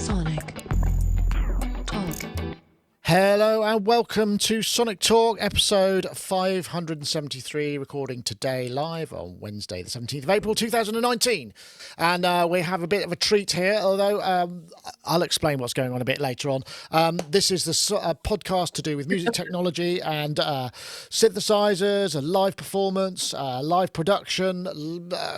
Sonic Talk. Hello and welcome to Sonic Talk, episode 573, recording today live on Wednesday, the 17th of April, 2019. And we have a bit of a treat here, although I'll explain what's going on a bit later on. This is the podcast to do with music technology and synthesizers, and live performance, live production,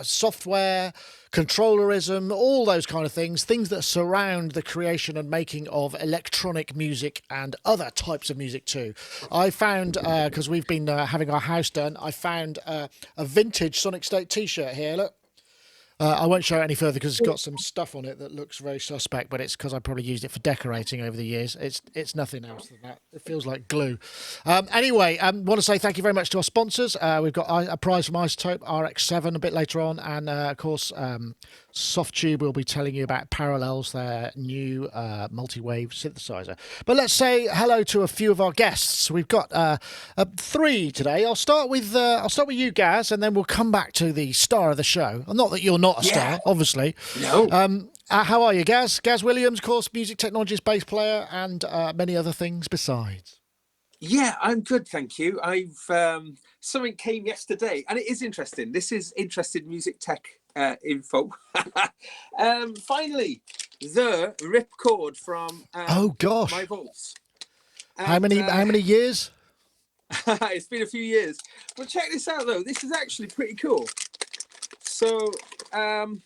software, controllerism, all those kind of things that surround the creation and making of electronic music and other types of music too. I found, because we've been having our house done, I found a vintage Sonicstate t-shirt here. Look. I won't show it any further because it's got some stuff on it that looks very suspect, but it's because I probably used it for decorating over the years. It's nothing else than that. It feels like glue. Anyway, I want to say thank you very much to our sponsors. We've got a prize from iZotope RX7 a bit later on, and of course, Softube will be telling you about Parallels, their new multi-wave synthesizer. But let's say hello to a few of our guests. We've got three today. I'll start with you, Gaz, and then we'll come back to the star of the show. Not that you're not a star, obviously. No. How are you, Gaz? Gaz Williams, of course, music technologist, bass player, and many other things besides. Yeah, I'm good, thank you. I've something came yesterday, and it is interesting. This is interesting music tech info. Finally, the RipChord from MyVolts. How many years? It's been a few years. But check this out, though. This is actually pretty cool. So, I've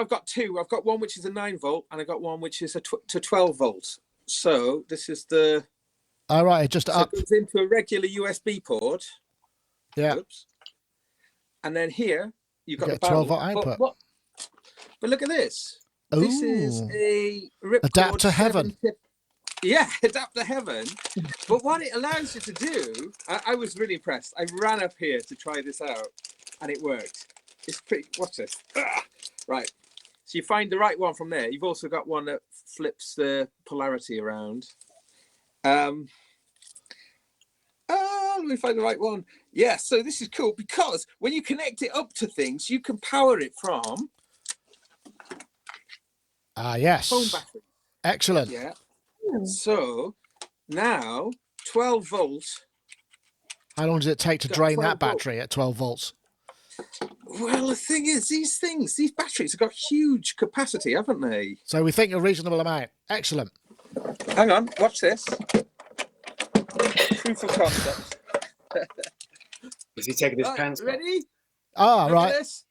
got two. I've got one which is a 9-volt, and I got one which is to 12 volts. So this is the. All right, just up. It goes into a regular USB port. Yeah. Oops. And then here you've got a the 12-volt output. But look at this. Ooh. This is a RipChord Adapter heaven. Yeah, adapter heaven. But what it allows you to do, I was really impressed. I ran up here to try this out, and it worked. It's pretty. Watch this. Right. So you find the right one from there. You've also got one that flips the polarity around. Let me find the right one. Yeah, so this is cool because when you connect it up to things, you can power it from yes. phone battery. Excellent. Yeah. So now 12 volts. How long does it take to drain that battery at 12 volts? Well, the thing is, these batteries have got huge capacity, haven't they? So we think a reasonable amount. Excellent. Hang on, watch this. Proof of concept. Is he taking his pants off? Ready? Ah, Look right. at this.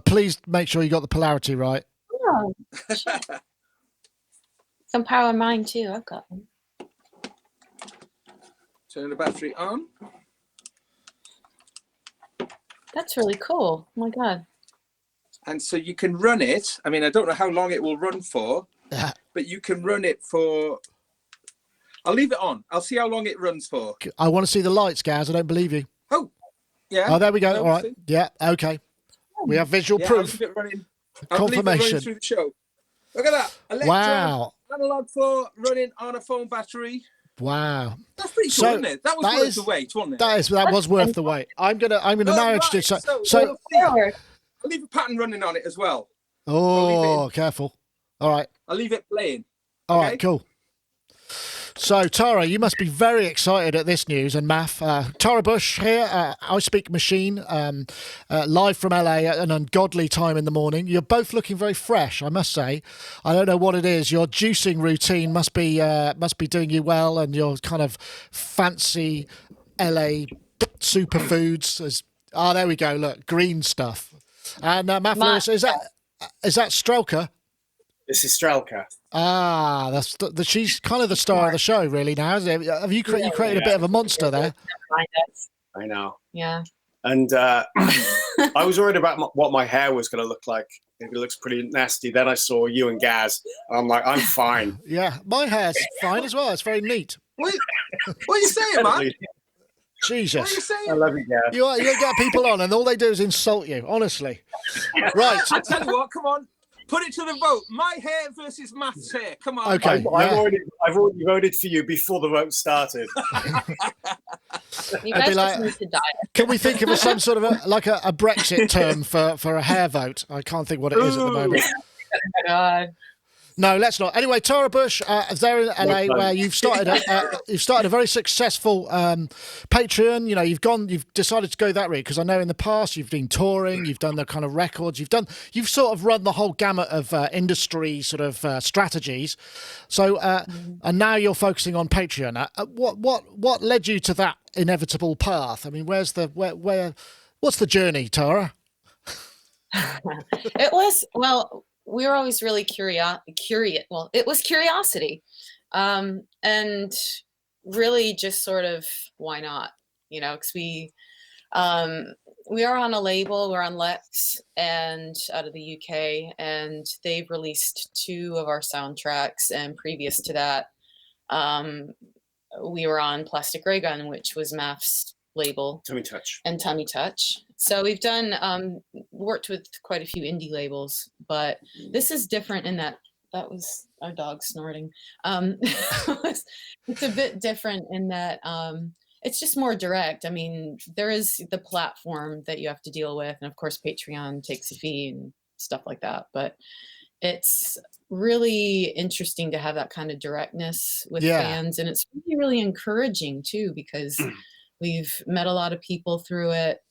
Please make sure you got the polarity right. Oh, some power on mine too. I've got them. Turn the battery on. That's really cool. Oh my god. And so you can run it. I mean, I don't know how long it will run for, but you can run it for. I'll leave it on. I'll see how long it runs for. I want to see the lights, Gaz. I don't believe you. Oh, yeah. Oh, there we go. No, all right. see? Yeah. Okay. We have visual proof. I'll leave it Confirmation. running through the show. Look at that. Electron, Wow. analog 4 running on a phone battery. Wow. That's pretty cool, isn't it? That was worth the wait, wasn't it? That was worth the wait. I'm gonna now introduce. So I'll leave a pattern running on it as well. Oh, careful. All right. I'll leave it playing. All right, cool. So, Tara, you must be very excited at this news, and Maff. Tara Busch here, I Speak Machine, live from LA at an ungodly time in the morning. You're both looking very fresh, I must say. I don't know what it is. Your juicing routine must be doing you well, and your kind of fancy LA superfoods. There we go. Look, green stuff. And Maff Lewis, is that Strelka? This is Strelka. She's kind of the star of the show, really. Now, isn't it? Have you created a bit of a monster there? I know. Yeah. And I was worried about what my hair was going to look like. It looks pretty nasty. Then I saw you and Gaz, and I'm like, I'm fine. Yeah, my hair's fine as well. It's very neat. What are you saying, man? Jesus. What are you saying? I love you, Gaz. You get people on, and all they do is insult you. Honestly. Right. I tell you what. Come on. Put it to the vote. My hair versus Maff's hair. Come on. Okay. I've already voted for you before the vote started. You I'd guys be like, just need to die. can we think of some sort of a Brexit term for a hair vote? I can't think what it is at the moment. God. No, let's not. Anyway, Tara Busch, there in LA, where you've started a very successful Patreon. You know, you've decided to go that route because I know in the past you've been touring, you've done the kind of records, you've sort of run the whole gamut of industry sort of strategies. So, and now you're focusing on Patreon. What led you to that inevitable path? I mean, what's the journey, Tara? It was, well, we were always really curious. Well, it was curiosity, and really just sort of why not, you know? Because we are on a label. We're on Lex, and out of the UK, and they've released 2 of our soundtracks. And previous to that, we were on Plastic Ray Gun, which was Maff's label. Tummy Touch. And Tummy Touch. So we've done worked with quite a few indie labels, but this is different in that was our dog snorting. It's a bit different in that it's just more direct. I mean, there is the platform that you have to deal with, and of course Patreon takes a fee and stuff like that, but it's really interesting to have that kind of directness with fans, and it's really, really encouraging too, because we've met a lot of people through it.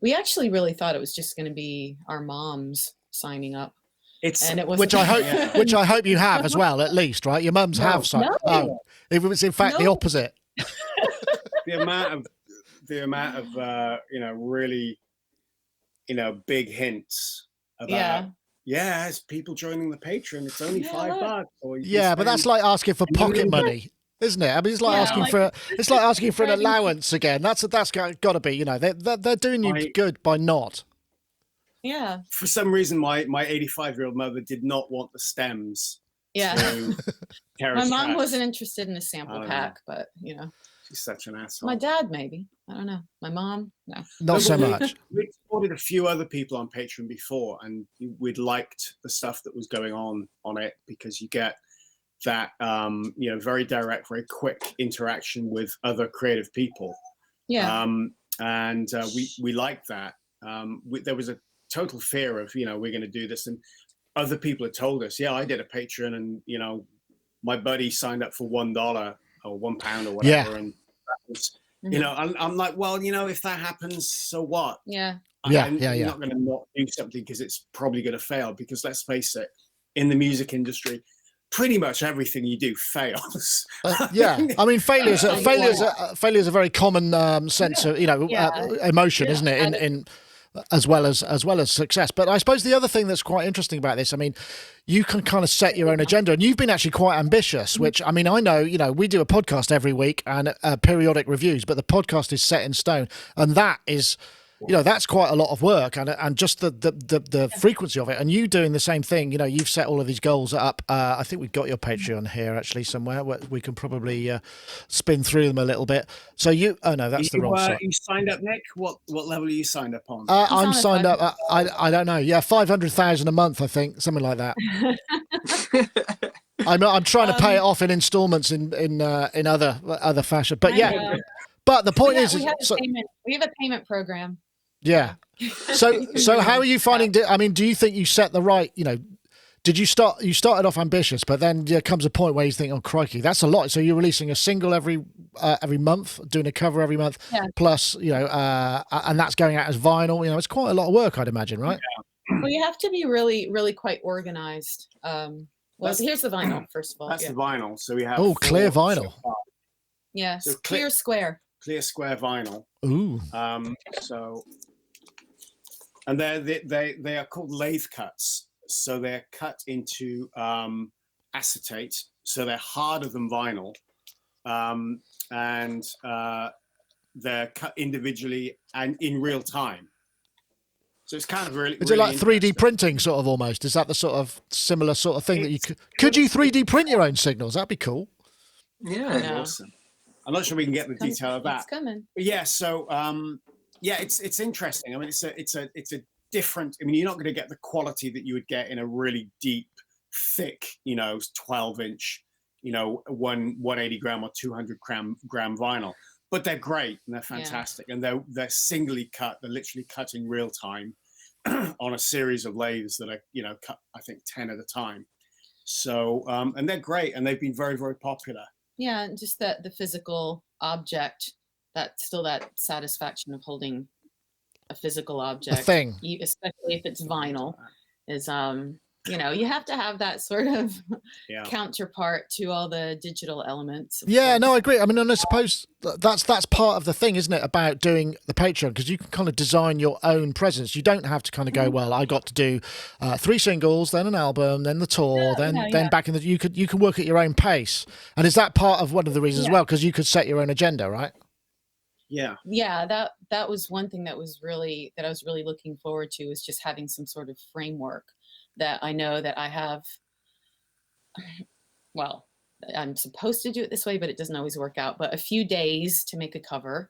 We actually really thought it was just going to be our moms signing up. And it was which I hope you have as well, at least, right? Your mums have signed. No. Oh, it was in fact the opposite. The amount of really, big hints about it's people joining the Patreon. It's only $5. Or but that's like asking for pocket money, isn't it? I mean, it's like asking for an allowance again. That's got to be. You know, they're doing you good by not. Yeah. For some reason, my 85-year-old mother did not want the stems. Yeah. My mom track. wasn't interested in the sample pack, but she's such an asshole. My dad, maybe. I don't know. My mom, no. Not so much. We supported a few other people on Patreon before, and we'd liked the stuff that was going on it, because you get that very direct, very quick interaction with other creative people. Yeah. And we liked that. There was a total fear of we're going to do this, and other people had told us, I did a Patreon, and my buddy signed up for $1 or £1 or whatever, and that was I'm like, well, if that happens, so what? Yeah. I'm not going to not do something because it's probably going to fail, because let's face it, in the music industry, pretty much everything you do fails. I mean, failure's a very common sense of emotion, isn't it? In as well as success. But I suppose the other thing that's quite interesting about this, I mean, you can kind of set your own agenda, and you've been actually quite ambitious, which, I mean, I know, we do a podcast every week and periodic reviews, but the podcast is set in stone, and that is, that's quite a lot of work, and just the frequency of it, and you doing the same thing. You've set all of these goals up. I think we've got your Patreon here actually somewhere where we can probably spin through them a little bit. So that's the wrong side. You signed up, Nick? What level are you signed up on? I'm signed up. I don't know. Yeah, 500,000 a month, I think, something like that. I'm trying to pay it off in installments in other fashion, but But the point is, we have a payment program. Yeah. So how are you finding? I mean, do you think you set the right? Did you started off ambitious, but then there comes a point where you think, oh crikey, that's a lot. So you're releasing a single every month, doing a cover every month, plus and that's going out as vinyl. It's quite a lot of work, I'd imagine, right? Well, you have to be really, really quite organized. Here's the vinyl first of all. That's the vinyl. So we have clear vinyl. Yeah, so clear square. Clear square vinyl. Ooh. And they are called lathe cuts. So they're cut into acetate. So they're harder than vinyl, and they're cut individually and in real time. So it's kind of really. Is it like 3D printing, sort of almost? Is that the sort of similar sort of thing that you could you 3D print your own signals? That'd be cool. Yeah. Awesome. I'm not sure we can get the detail of that. It's coming. But so it's interesting. I mean, it's a different. I mean, you're not going to get the quality that you would get in a really deep, thick, 12-inch, 180 gram or 200 gram vinyl. but they're great and they're fantastic, and they're singly cut. They're literally cut in real time on a series of lathes that are, you know, cut, I think 10 at a time. So and they're great, and they've been very, very popular. Yeah, and just that the physical object, that still that satisfaction of holding a physical object, thing, especially if it's vinyl, is you know, you have to have that sort of counterpart to all the digital elements. Yeah, no, I agree. I mean, and I suppose that's part of the thing, isn't it, about doing the Patreon, because you can kind of design your own presence. You don't have to kind of go, well, I got to do 3 singles, then an album, then the tour, then back in the. You can work at your own pace, and is that part of one of the reasons as well, because you could set your own agenda, right? Yeah, that was one thing that I was really looking forward to, is just having some sort of framework that I know that I have. Well, I'm supposed to do it this way, but it doesn't always work out. But a few days to make a cover,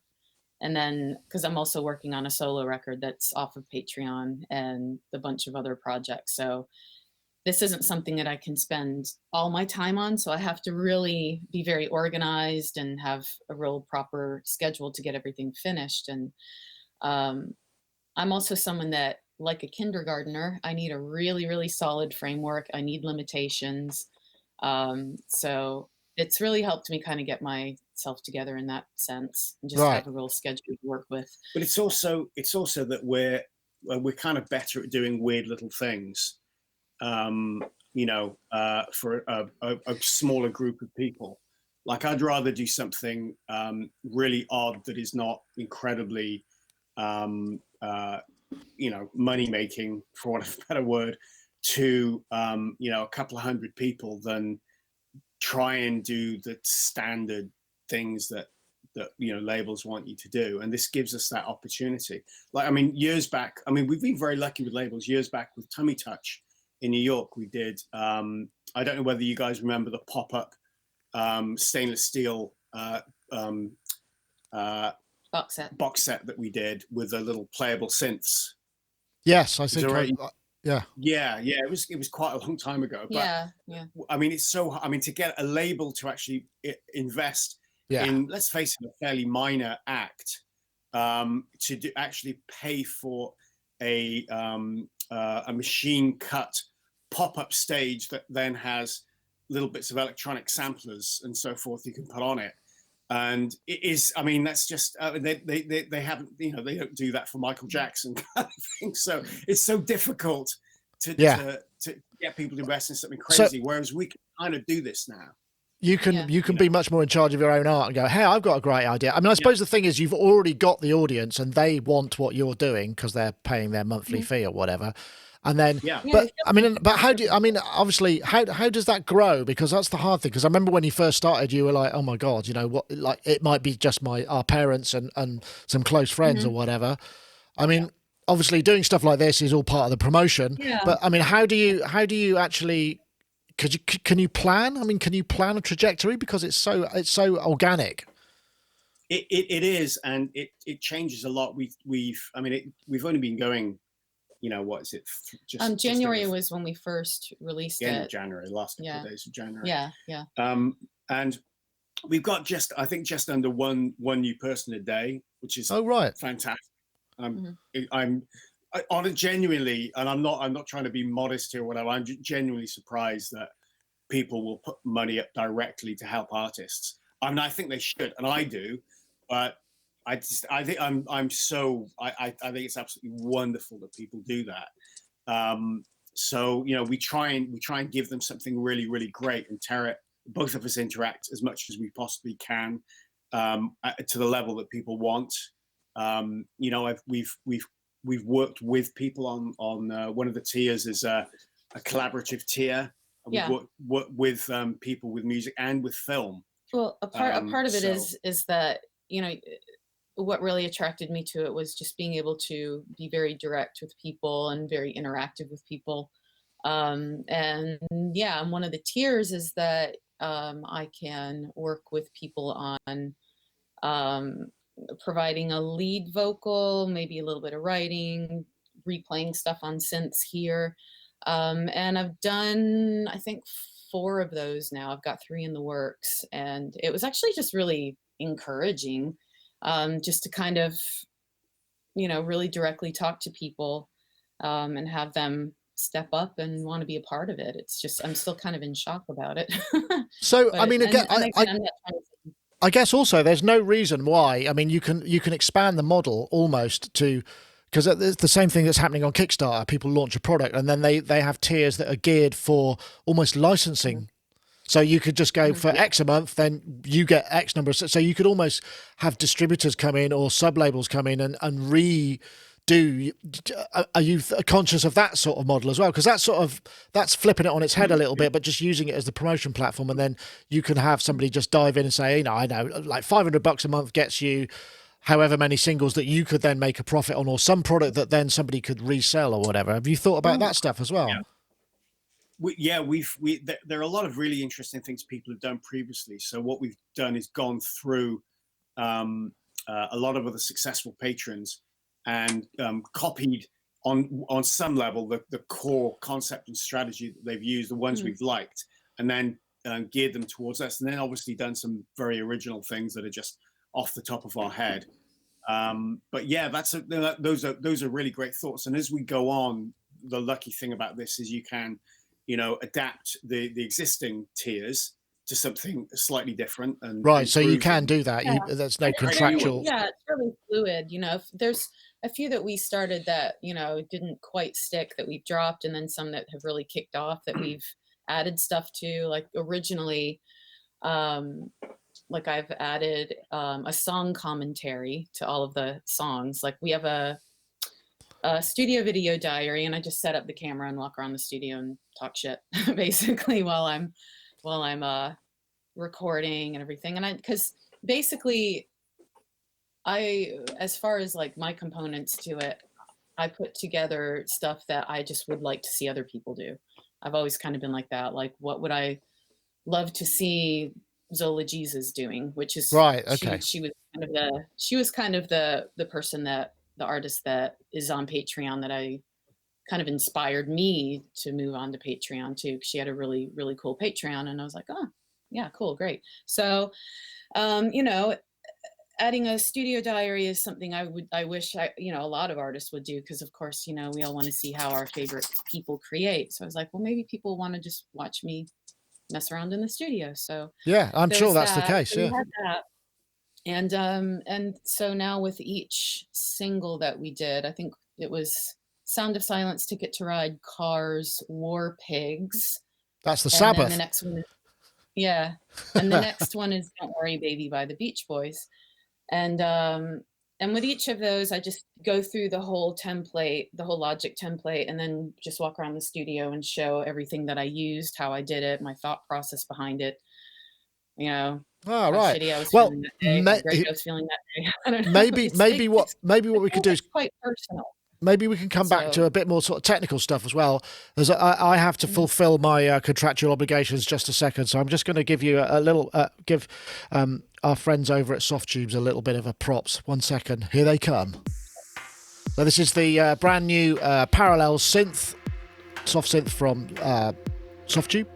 and then because I'm also working on a solo record that's off of Patreon and a bunch of other projects, so this isn't something that I can spend all my time on. So I have to really be very organized and have a real proper schedule to get everything finished. And I'm also someone that, like a kindergartner, I need a really, really solid framework. I need limitations. So it's really helped me kind of get myself together in that sense, and just have a real schedule to work with. But it's also that we're kind of better at doing weird little things, you know, for a smaller group of people. Like, I'd rather do something really odd that is not incredibly, you know, money making, for want of a better word, to you know, a couple of hundred people than try and do the standard things that you know, labels want you to do. And this gives us that opportunity. Like, I mean, years back, I mean, we've been very lucky with labels. Years back with Tummy Touch in New York, we did I don't know whether you guys remember the pop-up stainless steel box set that we did with the little playable synths. Yes, I think. Yeah. It was quite a long time ago. But, I mean, it's so. I mean, to get a label to actually invest in, let's face it, a fairly minor act, to actually pay for a machine cut pop-up stage that then has little bits of electronic samplers and so forth you can put on it. And it is, I mean, that's just, they haven't, you know, they don't do that for Michael Jackson kind of thing. So it's so difficult to get people to invest in something crazy, whereas we can kind of do this now. You can be much more in charge of your own art and go, hey, I've got a great idea. I mean, I suppose the thing is, you've already got the audience and they want what you're doing because they're paying their monthly fee or whatever. And then, but I mean, but how do you, I mean, obviously, how does that grow? Because that's the hard thing. Because I remember when you first started, you were like, oh my God, you know what, like it might be just our parents and some close friends or whatever. I mean, obviously doing stuff like this is all part of the promotion, but I mean, how do you actually, can you plan? I mean, can you plan a trajectory? Because it's so organic. It is. And it changes a lot. We've only been going, you know, what is it? January was when we first released it. End of January, last couple of days of January. Yeah. And we've got just under one new person a day, which is fantastic. I'm on it genuinely, and I'm not trying to be modest here or whatever. I'm genuinely surprised that people will put money up directly to help artists. I mean, I think they should, and I do, but I think it's absolutely wonderful that people do that. So, you know, we try and give them something really, really great, and both of us interact as much as we possibly can, to the level that people want. You know, we've worked with people on one of the tiers is a collaborative tier. We've worked with people with music and with film. Well, a part of it is that, you know, what really attracted me to it was just being able to be very direct with people and very interactive with people. And one of the tiers is that I can work with people on providing a lead vocal, maybe a little bit of writing, replaying stuff on synths here. And I've done, I think, 4 of those now. I've got 3 in the works. And it was actually just really encouraging just to kind of, really directly talk to people and have them step up and want to be a part of it. It's just, I'm still kind of in shock about it. So, But, I mean, again, I'm not trying to. I guess also there's no reason why. I mean, you can expand the model almost to, because it's the same thing that's happening on Kickstarter. People launch a product and then they have tiers that are geared for almost licensing. So you could just go for X a month, then you get X number. So you could almost have distributors come in or sub-labels come in and redo. Are you conscious of that sort of model as well? Because that's flipping it on its head a little bit, but just using it as the promotion platform. And then you can have somebody just dive in and say, I know, like $500 a month gets you however many singles that you could then make a profit on, or some product that then somebody could resell or whatever. Have you thought about that stuff as well? Yeah. There are a lot of really interesting things people have done previously. So what we've done is gone through a lot of other successful patrons and copied on some level the core concept and strategy that they've used, the ones we've liked, and then geared them towards us. And then obviously done some very original things that are just off the top of our head. But yeah, those are really great thoughts. And as we go on, the lucky thing about this is you can adapt the existing tiers to something slightly different. And right, so you can do that. Yeah. There's no contractual. Yeah, it's really fluid. If there's a few that we started that didn't quite stick, that we've dropped, and then some that have really kicked off that we've added stuff to. Like originally, like I've added a song commentary to all of the songs. Like we have a studio video diary, and I just set up the camera and walk around the studio and talk shit basically while I'm recording and everything. And because basically as far as like my components to it, I put together stuff that I just would like to see other people do. I've always kind of been like that. Like, what would I love to see Zola Jesus doing? Which is right. Okay. She was kind of the person, that the artist that is on Patreon, that I kind of inspired me to move on to Patreon too. She had a really, really cool Patreon, and I was like, oh yeah, cool, great. So, adding a studio diary is something I wish a lot of artists would do, because of course, we all want to see how our favorite people create. So I was like, well, maybe people want to just watch me mess around in the studio. So yeah, I'm sure that's the case. So yeah. we had that. And so now with each single that we did, I think it was Sound of Silence, Ticket to Ride, Cars, War Pigs. That's the Sabbath. And the next one is, and the next one is Don't Worry Baby by the Beach Boys. And with each of those, I just go through the whole template, the whole Logic template, and then just walk around the studio and show everything that I used, how I did it, my thought process behind it. Oh, how right. shitty I was Well, feeling that day, how great I was feeling that day. I don't know. maybe what we could do is quite personal. maybe we can come back to a bit more sort of technical stuff as well. As I have to fulfill my contractual obligations just a second, so I'm just going to give you a little give our friends over at Softubes a little bit of a props. 1 second, here they come. So this is the brand new Parallels soft synth from Softube,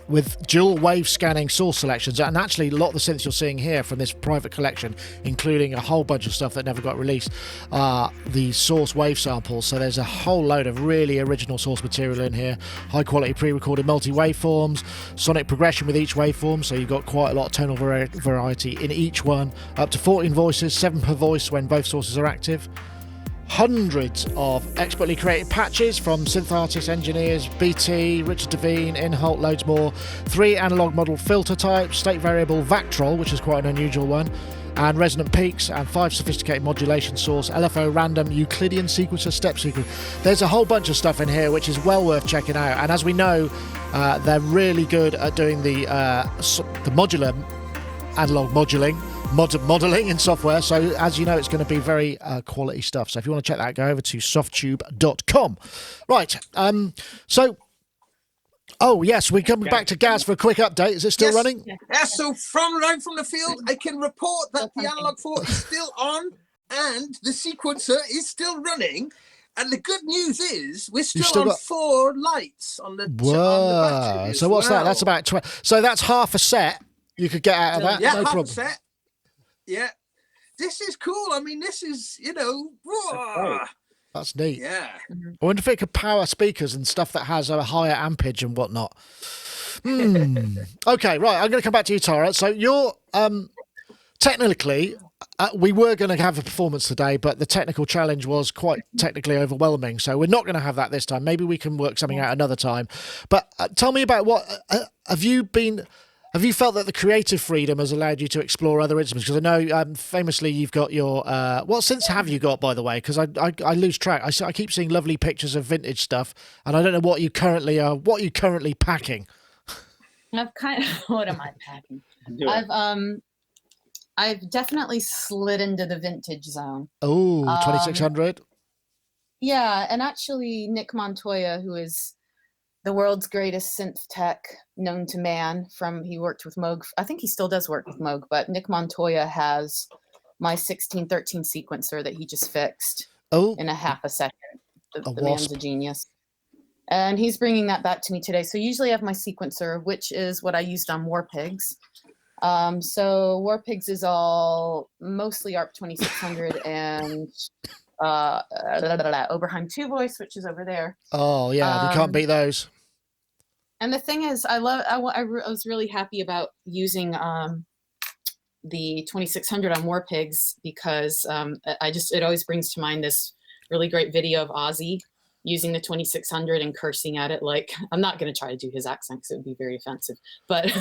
with dual wave scanning source selections, and actually a lot of the synths you're seeing here from this private collection, including a whole bunch of stuff that never got released, are the source wave samples. So there's a whole load of really original source material in here, high quality pre-recorded multi-waveforms, sonic progression with each waveform, so you've got quite a lot of tonal variety in each one, up to 14 voices, 7 per voice when both sources are active. Hundreds of expertly created patches from synth artists, engineers, BT, Richard Devine, Inholt, loads more. 3 analog model filter types, state variable Vactrol, which is quite an unusual one, and resonant peaks, and 5 sophisticated modulation source, LFO random, Euclidean sequencer, step sequence. There's a whole bunch of stuff in here which is well worth checking out. And as we know, they're really good at doing the modular analog modeling in software, so as you know, it's going to be very quality stuff. So if you want to check that, go over to softube.com. Right, so yes, we're coming back to Gaz for a quick update. Is it still running? Yeah, so from the field, I can report that the analog 4 is still on and the sequencer is still running. And the good news is we're still on 4 lights on the battery. So what's that? That's about 20. So that's half a set you could get out of that. Yeah, no half problem. a set. Yeah. this is cool. I mean, this is, you know, That's neat. yeah. I wonder if it could power speakers and stuff that has a higher ampage and whatnot. Okay, right. I'm going to come back to you, Tara. So you're technically, we were going to have a performance today, but the technical challenge was quite technically overwhelming. So we're not going to have that this time. Maybe we can work something out another time. But tell me about what have you felt that the creative freedom has allowed you to explore other instruments? Because I know famously you've got your what synths have you got, by the way? Because I lose track. I keep seeing lovely pictures of vintage stuff, and I don't know what you currently are. What are you currently packing? I've kind of what am I packing? I've definitely slid into the vintage zone. Oh, 2600. Yeah, and actually Nick Montoya, who is the world's greatest synth tech known to man, he worked with Moog. I think he still does work with Moog, but Nick Montoya has my 1613 sequencer that he just fixed in a half a second. The man's a genius. And he's bringing that back to me today. So usually I have my sequencer, which is what I used on War Pigs. So War Pigs is all mostly ARP 2600 and Oberheim 2 voice, which is over there. Oh yeah, you can't beat those. And the thing is, I was really happy about using the 2600 on War Pigs because it always brings to mind this really great video of Ozzy using the 2600 and cursing at it. Like, I'm not going to try to do his accent because it would be very offensive, but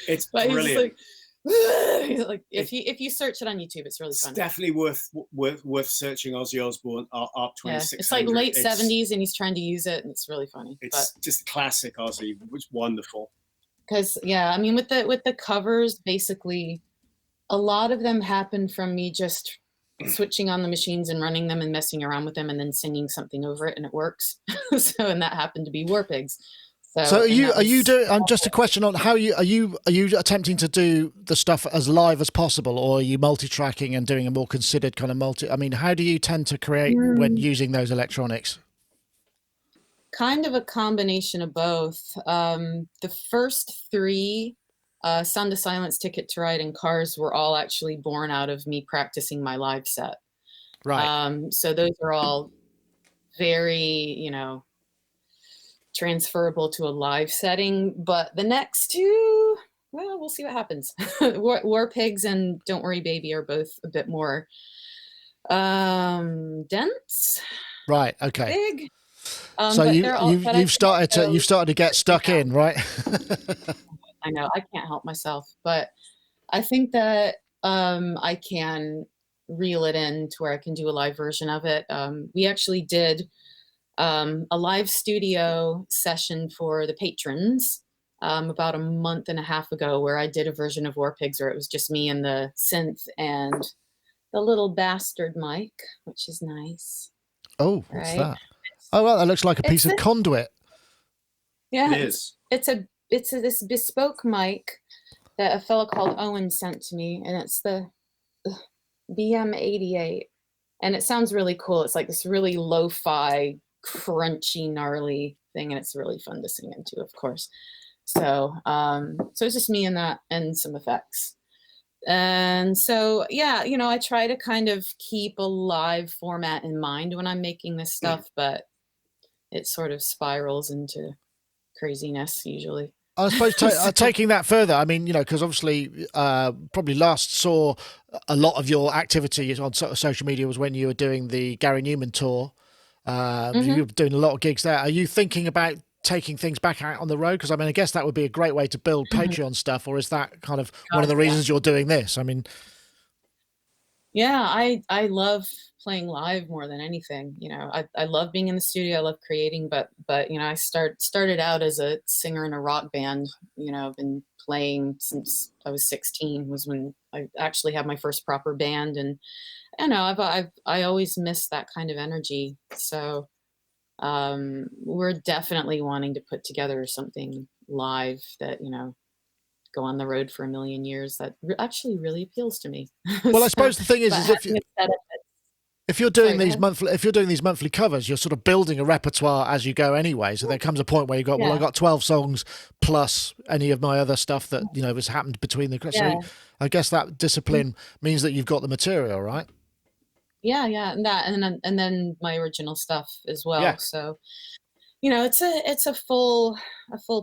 it's brilliant. He's like, if you search it on YouTube, it's really fun. It's definitely worth searching Ozzy Osbourne ARP 2600. Yeah, it's like late 70s and he's trying to use it and it's really funny. It's just classic Ozzy, which is wonderful. Because I mean with the covers, basically a lot of them happen from me just switching on the machines and running them and messing around with them and then singing something over it and it works. And that happened to be War Pigs. So are you doing? Just a question on how are you attempting to do the stuff as live as possible, or are you multi-tracking and doing a more considered kind of multi? I mean, how do you tend to create when using those electronics? Kind of a combination of both. The first three, Sound of Silence, Ticket to Ride, and Cars were all actually born out of me practicing my live set. Right. So those are all very, transferable to a live setting. But the next two, well, we'll see what happens. War Pigs and Don't Worry Baby are both a bit more dense. Right. Okay. Big. So you've started to get stuck in, right? I know, I can't help myself, but I think that I can reel it in to where I can do a live version of it. We actually did a live studio session for the patrons about a month and a half ago, where I did a version of War Pigs where it was just me and the synth and the little bastard mic, which is nice. Oh, what's that? Oh, well, that looks like a piece of conduit. Yeah, it is. It's this bespoke mic that a fellow called Owen sent to me, and it's the BM88, and it sounds really cool. It's like this really lo-fi, crunchy, gnarly thing, and it's really fun to sing into, of course. So it's just me and that and some effects. And so, yeah, I try to kind of keep a live format in mind when I'm making this stuff, but it sort of spirals into craziness usually. I suppose taking that further, I mean, because obviously probably last saw a lot of your activity on social media was when you were doing the Gary Newman tour. You were doing a lot of gigs there. Are you thinking about taking things back out on the road? Because I mean, I guess that would be a great way to build Patreon stuff, or is that kind of one of the reasons you're doing this? I mean, yeah, I love playing live more than anything. I love being in the studio. I love creating, but I started out as a singer in a rock band. I've been playing since I was 16 was when I actually had my first proper band, and I always miss that kind of energy. So we're definitely wanting to put together something live that go on the road for a million years. That actually really appeals to me. Well, I suppose the thing is if if you're doing Sorry, these monthly covers, you're sort of building a repertoire as you go anyway. So there comes a point where you got, well, I got 12 songs plus any of my other stuff that has happened between the. So I guess that discipline means that you've got the material, right? Yeah, and then my original stuff as well. Yeah. So, it's a full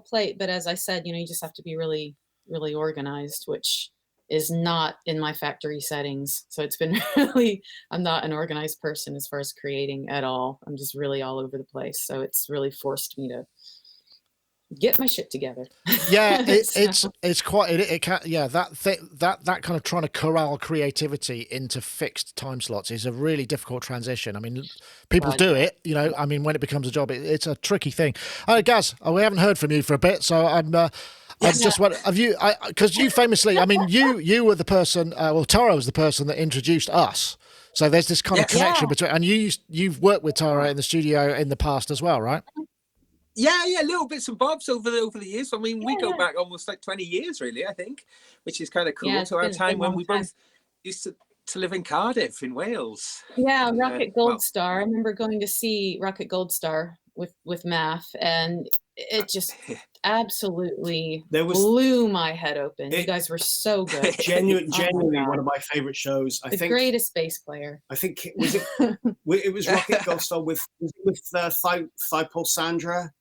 plate. But as I said, you just have to be really, really organized, which is not in my factory settings. So it's been really, I'm not an organized person as far as creating at all. I'm just really all over the place. So it's really forced me to get my shit together. Yeah, it's quite it can that kind of trying to corral creativity into fixed time slots is a really difficult transition. I mean, people do it, I mean, when it becomes a job, it's a tricky thing. Gaz, we haven't heard from you for a bit, so I just wonder, have you? Because you famously, I mean, you were the person. Well, Tara was the person that introduced us. So there's this kind of connection between, and you've worked with Tara in the studio in the past as well, right? Yeah, little bits and bobs over the years. I mean, we go back almost like 20 years, really. I think, which is kind of cool. To our time when we both used to live in Cardiff, in Wales. Yeah, Rocket Gold Star. I remember going to see Rocket Gold Star with Maff, and it just absolutely blew my head open. You guys were so good. Genuinely one of my favorite shows. I think the greatest bass player. I think it was Rocket Gold Star with Thighpole Sandra,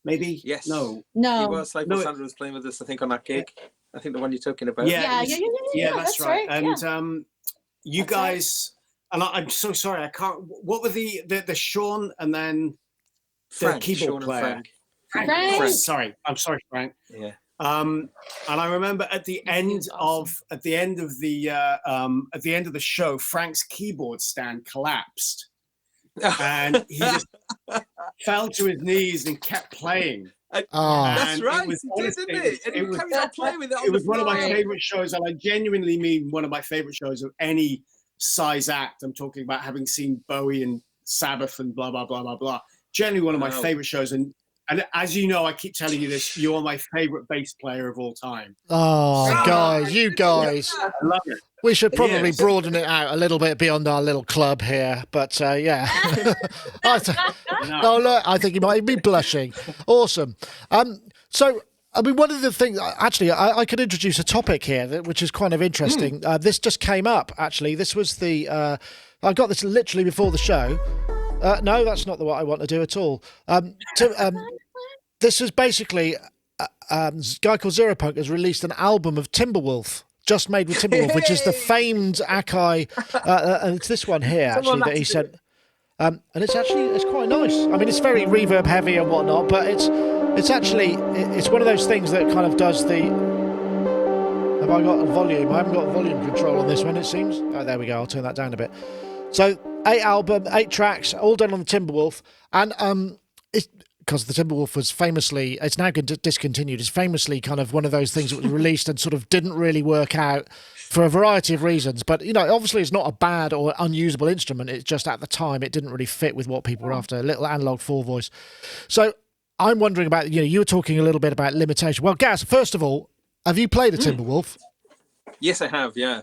maybe. Yes. No. It was Thighpole Sandra was playing with us. I think on that gig. I think the one you're talking about. Yeah, that's right. And you guys, and I'm so sorry, I can't. What were the Sean and then the keyboard player? Frank. Sorry, I'm sorry, Frank. Yeah. And I remember at the end of the show, Frank's keyboard stand collapsed, and he just fell to his knees and kept playing. That's right, he did, didn't he? And he carried on playing with it. It was one of my favorite shows, and I genuinely mean one of my favorite shows of any size act. I'm talking about having seen Bowie and Sabbath and blah blah blah blah blah. Generally, one of my favorite shows, and as you know, I keep telling you this, you're my favorite bass player of all time. Oh, guys, you guys. I love it. We should probably broaden it out a little bit beyond our little club here. But, yeah. Oh, look, I think you might be blushing. Awesome. So, I mean, one of the things, actually, I could introduce a topic here, which is kind of interesting. This just came up, actually. This was I got this literally before the show. No, that's not what I want to do at all. This is basically a guy called Zeropunk has released an album of Timbre Wolf, just made with Timbre Wolf, which is the famed Akai. And it's this one here, actually, that he sent. And it's quite nice. I mean, it's very reverb heavy and whatnot, but it's one of those things that kind of does the. Have I got a volume? I haven't got volume control on this one, it seems. Oh, there we go. I'll turn that down a bit. So 8 tracks, all done on the Timbre Wolf, and it's because the Timbre Wolf was famously, it's now discontinued. It's famously kind of one of those things that was released and sort of didn't really work out for a variety of reasons. But obviously, it's not a bad or unusable instrument. It's just at the time it didn't really fit with what people were after. A little analog 4-voice. So I'm wondering about you were talking a little bit about limitation. Well, Gaz, first of all, have you played a Timbre Wolf? Yes, I have. Yeah.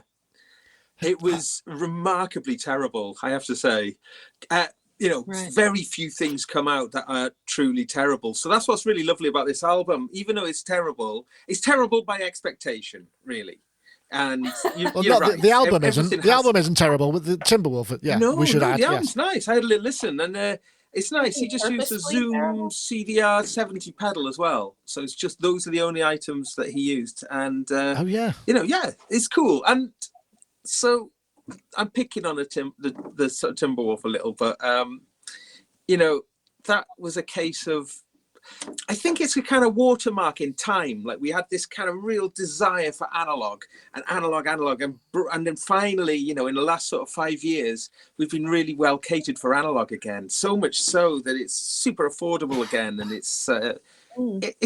It was remarkably terrible, I have to say. Very few things come out that are truly terrible. So that's what's really lovely about this album. Even though it's terrible by expectation, really. And you're right. The album isn't. The album isn't terrible, but the Timbre Wolf, we should add. The album's nice. I had a little listen, and it's nice. He just used a Zoom CDR 70 pedal as well. So it's just those are the only items that he used. And it's cool. And so I'm picking on the sort of Timbre Wolf a little, but that was a case of, I think it's a kind of watermark in time. Like we had this kind of real desire for analog, and then finally, in the last sort of 5 years, we've been really well catered for analog again. So much so that it's super affordable again, and it's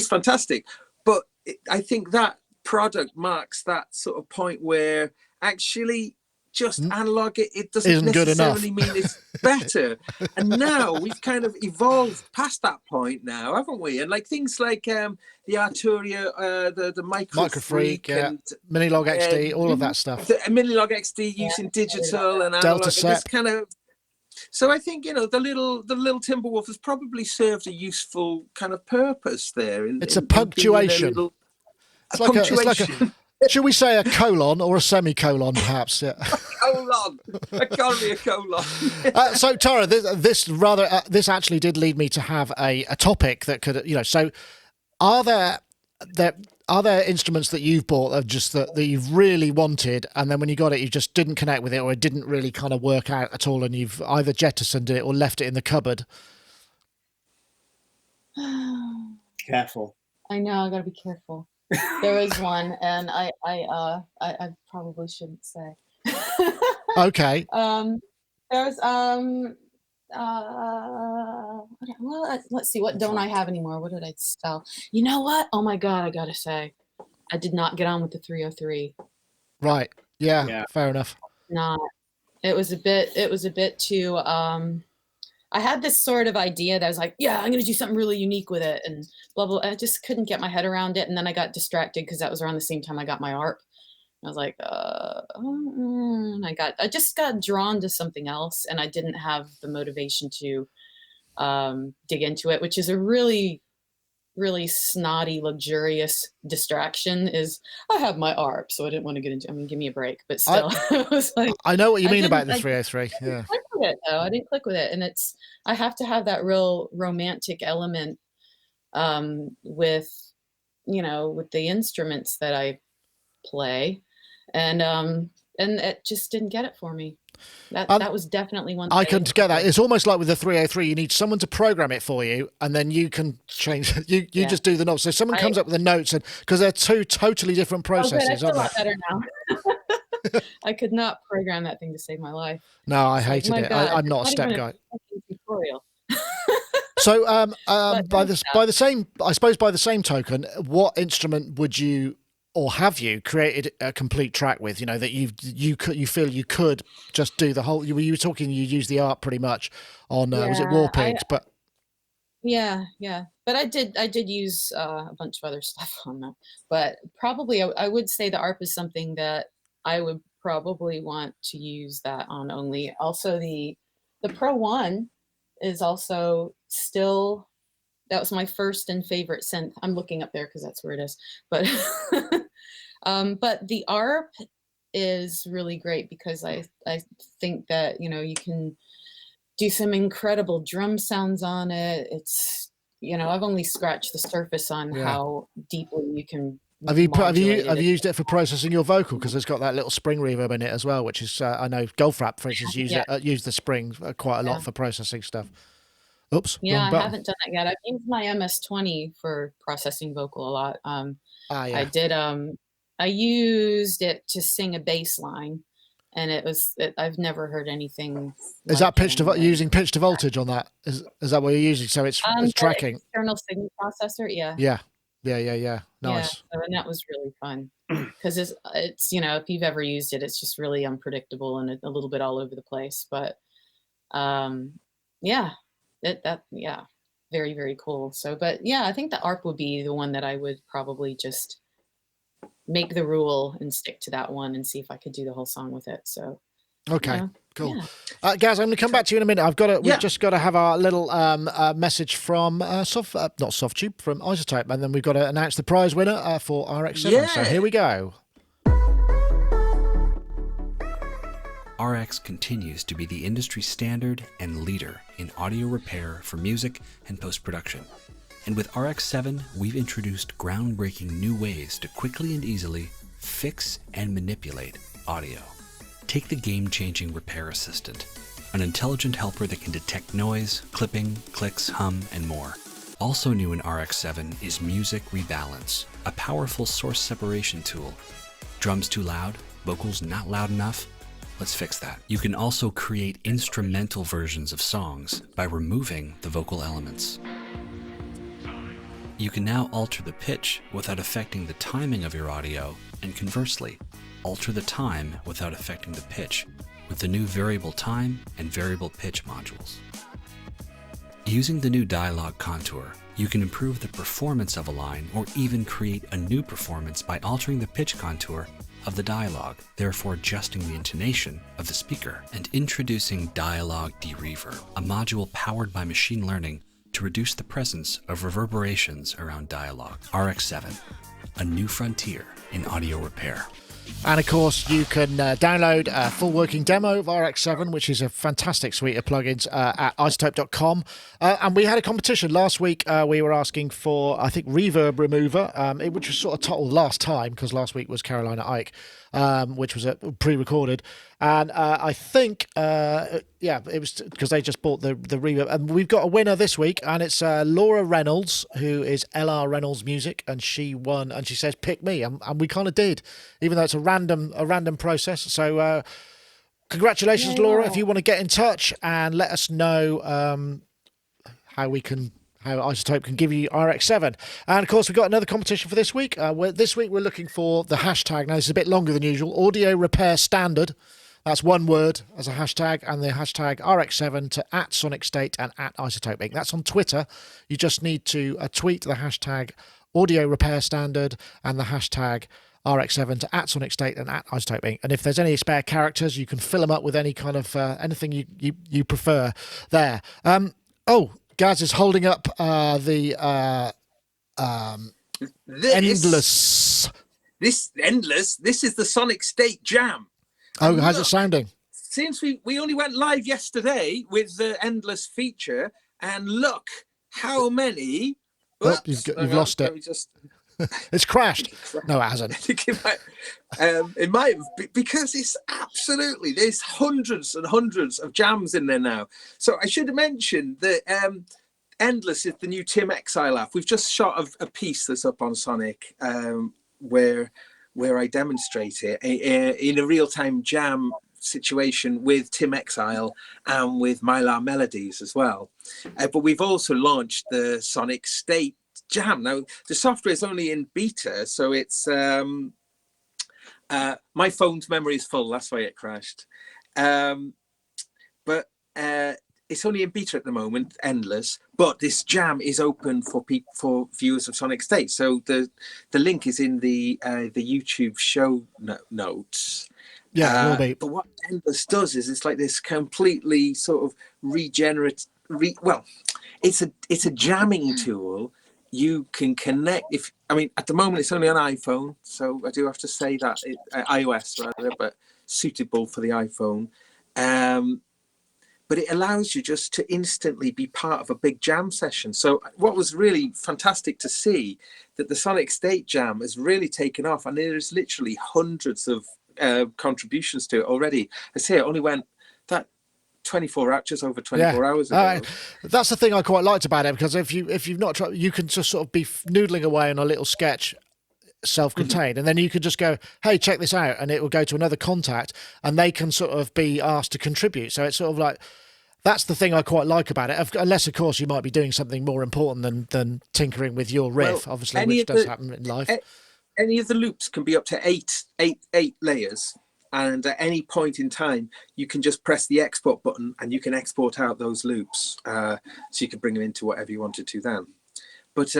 fantastic. But I think that product marks that sort of point where actually just analog it doesn't isn't necessarily mean it's better. And now we've kind of evolved past that point now, haven't we? And like things like the Arturia, the Micro Freak and Minilog XD, all of that stuff. The Minilog XD using digital and analog. Delta set. Kind of So I think, the little Timbre Wolf has probably served a useful kind of purpose there. It's a punctuation. It's like a, should we say a colon or a semicolon, perhaps? Yeah. Colon. I can't be a colon. So Tara, this actually did lead me to have a topic that could, so are there instruments that you've bought that you've really wanted, and then when you got it, you just didn't connect with it, or it didn't really kind of work out at all, and you've either jettisoned it or left it in the cupboard? Careful. I know, I gotta be careful. There was one, and I probably shouldn't say. Okay. There's well, let's see, what don't I have anymore? What did I sell? You know what? Oh my God, I gotta say, I did not get on with the 303. Right. Yeah. Fair enough. Not. It was a bit too. I had this sort of idea that I was like, yeah, I'm going to do something really unique with it, and blah, blah. I just couldn't get my head around it. And then I got distracted because that was around the same time I got my ARP. I was like, I just got drawn to something else, and I didn't have the motivation to dig into it, which is a really, really snotty, luxurious distraction. Is I have my ARP, so I didn't want to get into. I mean, give me a break, but still, I was like, I know what you mean about the 303. Yeah. I didn't click with it, and I have to have that real romantic element with the instruments that I play, and it just didn't get it for me. That was definitely one thing. I couldn't get that. It's almost like with the 303, you need someone to program it for you, and then you can change. You just do the notes. So someone comes up with the notes, and because they're two totally different processes. I feel a lot better now. I could not program that thing to save my life. No, I hated it. I'm not a step guy. Tutorial. So, by the same token, what instrument would you, or have you created a complete track with? That you feel you could just do the whole. You were talking. You use the ARP pretty much on was it War Pigs? But yeah. But I did use a bunch of other stuff on that. But probably I would say the ARP is something that I would probably want to use that on only. Also, the Pro One is also still, that was my first and favorite synth. I'm looking up there because that's where it is. But but the ARP is really great because I think that you can do some incredible drum sounds on it. It's I've only scratched the surface on how deeply you can. Have you used it for processing your vocal? Because it's got that little spring reverb in it as well, which is I know Goldfrapp, for instance, use the spring quite a lot for processing stuff. Oops. Yeah, I haven't done that yet. I've used my MS-20 for processing vocal a lot. I did. I used it to sing a bass line, and I've never heard anything. Is that using pitch to voltage on that? Is that what you're using? So it's tracking. External signal processor. Yeah. Yeah. Nice. Yeah, and that was really fun because it's if you've ever used it, it's just really unpredictable and a little bit all over the place. But very, very cool. So, but yeah, I think the ARP would be the one that I would probably just make the rule and stick to that one and see if I could do the whole song with it. So okay. Cool. Gaz, I'm going to come back to you in a minute. We've just got to have our little message from Softube, from iZotope, and then we've got to announce the prize winner for RX7. Yeah. So here we go. RX continues to be the industry standard and leader in audio repair for music and post-production. And with RX7, we've introduced groundbreaking new ways to quickly and easily fix and manipulate audio. Take the game-changing Repair Assistant, an intelligent helper that can detect noise, clipping, clicks, hum, and more. Also new in RX7 is Music Rebalance, a powerful source separation tool. Drums too loud? Vocals not loud enough? Let's fix that. You can also create instrumental versions of songs by removing the vocal elements. You can now alter the pitch without affecting the timing of your audio, and conversely, alter the time without affecting the pitch with the new variable time and variable pitch modules. Using the new dialogue contour, you can improve the performance of a line or even create a new performance by altering the pitch contour of the dialogue, therefore adjusting the intonation of the speaker, and introducing Dialogue Dereverb, a module powered by machine learning to reduce the presence of reverberations around dialogue. RX7, a new frontier in audio repair. And of course, you can download a full working demo of RX7, which is a fantastic suite of plugins at iZotope.com. And we had a competition last week. We were asking for, I think, Reverb Remover, which was sort of totaled last time because last week was Carolina Ike, which was pre-recorded. And I think, it was because they just bought the Reverb. And we've got a winner this week, and it's Laura Reynolds, who is LR Reynolds Music, and she won. And she says, "Pick me," and we kind of did, even though it's a random process. So congratulations, Laura. If you want to get in touch and let us know how iZotope can give you RX7. And of course, we've got another competition for this week. This week we're looking for the hashtag. Now, this is a bit longer than usual. Audio Repair Standard. That's one word as a hashtag, and the hashtag RX7 to @Sonicstate and @iZotope Inc. That's on Twitter. You just need to tweet the hashtag Audio Repair Standard and the hashtag RX7 to @Sonicstate and @iZotope Inc. And if there's any spare characters, you can fill them up with any kind of anything you prefer there. Gaz is holding up the Endless. This is the Sonicstate Jam. Oh, how's it sounding? Since we only went live yesterday with the Endless feature, and look how many. You've lost it. It's crashed. No, it hasn't. It might have, because it's absolutely, there's hundreds and hundreds of jams in there now. So I should have mentioned that Endless is the new Tim Exile app. We've just shot a piece that's up on Sonic where I demonstrate it in a real-time jam situation with Tim Exile and with Mylar Melodies as well. But we've also launched the Sonicstate Jam. Now, the software is only in beta, so it's my phone's memory is full, that's why it crashed. But it's only in beta at the moment, Endless, but this jam is open for viewers of Sonicstate. So the link is in the YouTube show notes. Yeah, it will be. But what Endless does is it's like this completely sort of regenerative. It's a jamming tool. You can connect. At the moment it's only on iPhone, so I do have to say that iOS rather, but suitable for the iPhone. But it allows you just to instantly be part of a big jam session. So what was really fantastic to see, that the Sonicstate Jam has really taken off, and there's literally hundreds of contributions to it already. I say it only went that 24 hours, just over 24 hours ago. That's the thing I quite liked about it, because if you've not tried, you can just sort of be noodling away on a little sketch, self-contained, and then you could just go, hey, check this out, and it will go to another contact, and they can sort of be asked to contribute. So it's sort of like, that's the thing I quite like about it, unless of course you might be doing something more important than tinkering with your riff, obviously, which does happen in life. Any of the loops can be up to eight layers, and at any point in time you can just press the export button and you can export out those loops, so you can bring them into whatever you wanted to then. But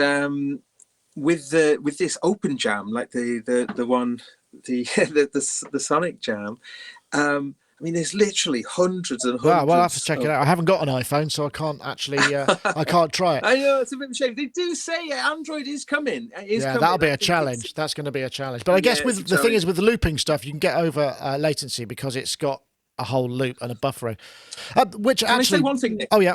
with this open jam, like the Sonic Jam, there's literally hundreds and hundreds. Well, I'll have to check it out. I haven't got an iPhone, so I can't actually. I can't try it. I know, it's a bit of a shame. They do say Android is coming. That'll be a challenge. That's going to be a challenge. But I guess the thing is, with the looping stuff, you can get over latency because it's got a whole loop and a buffering. Which Can actually, I say one thing, Nick? Oh yeah.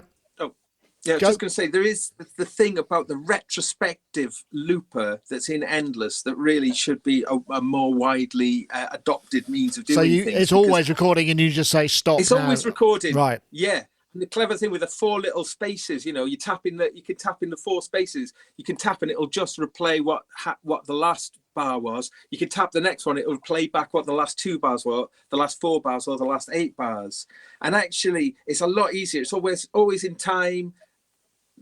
Yeah, I was just going to say, there is the thing about the retrospective looper that's in Endless that really should be a more widely adopted means of doing things. It's always recording and you just say stop. It's always recording. Right. Yeah. And the clever thing with the 4 little spaces, you can tap in the 4 spaces. You can tap and it'll just replay what the last bar was. You can tap the next one, it'll play back what the last 2 bars were, the last 4 bars or the last 8 bars. And actually, it's a lot easier. It's always in time.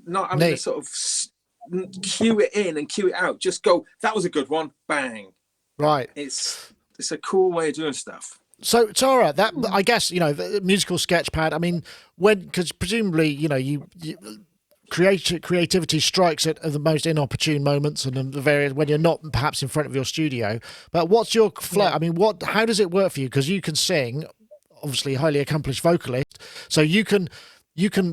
Not having to sort of cue it in and cue it out. Just go, that was a good one, bang. Right. It's a cool way of doing stuff. So Tara, that I guess the musical sketchpad. Because presumably you creativity strikes at the most inopportune moments and the various when you're not perhaps in front of your studio. But what's your flow? Yeah. I mean, how does it work for you? Because you can sing, obviously, highly accomplished vocalist, so you can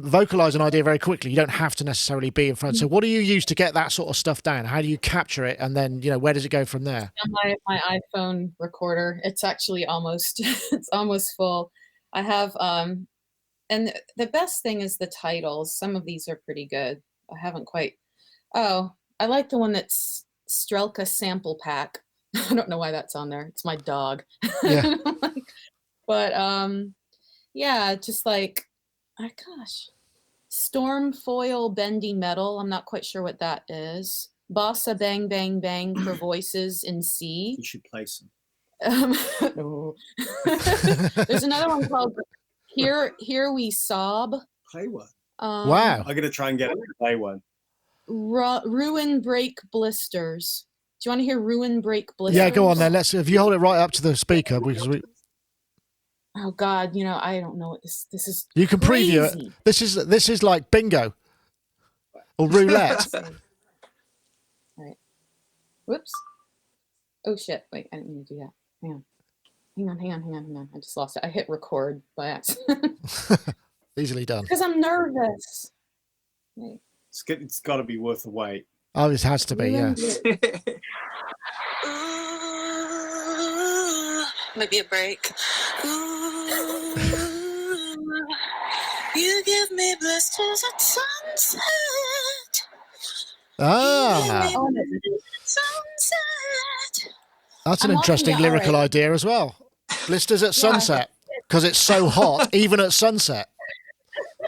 vocalize an idea very quickly. You don't have to necessarily be in front. So what do you use to get that sort of stuff down? How do you capture it, and then where does it go from there? On my iPhone recorder, it's actually almost it's almost full. I have and the best thing is the titles. Some of these are pretty good. I haven't quite. Oh, I like the one that's Strelka Sample Pack. I don't know why that's on there. It's my dog. Yeah. But yeah, just like, oh gosh, Storm Foil Bendy Metal. I'm not quite sure what that is. Bossa Bang Bang Bang for voices in C. You should play some. No. There's another one called Here We Sob. Play one. Wow. I'm gonna try and get it to play one. Ruin Break Blisters. Do you want to hear Ruin Break Blisters? Yeah, go on then. If you hold it right up to the speaker, because we. Oh God, I don't know what this is. You can preview it. This is like bingo or roulette. Right. Whoops. Oh shit! Wait, I didn't mean to do that. Hang on. I just lost it. I hit record by accident. Easily done. Because I'm nervous. Wait. It's got to be worth the wait. Oh, it has to be, yeah. Maybe a break. Ooh, you give me blisters at sunset. Ah, Sunset. that's an I'm interesting walking the lyrical hour. idea as well. Blisters at sunset, because it's so hot, even at sunset.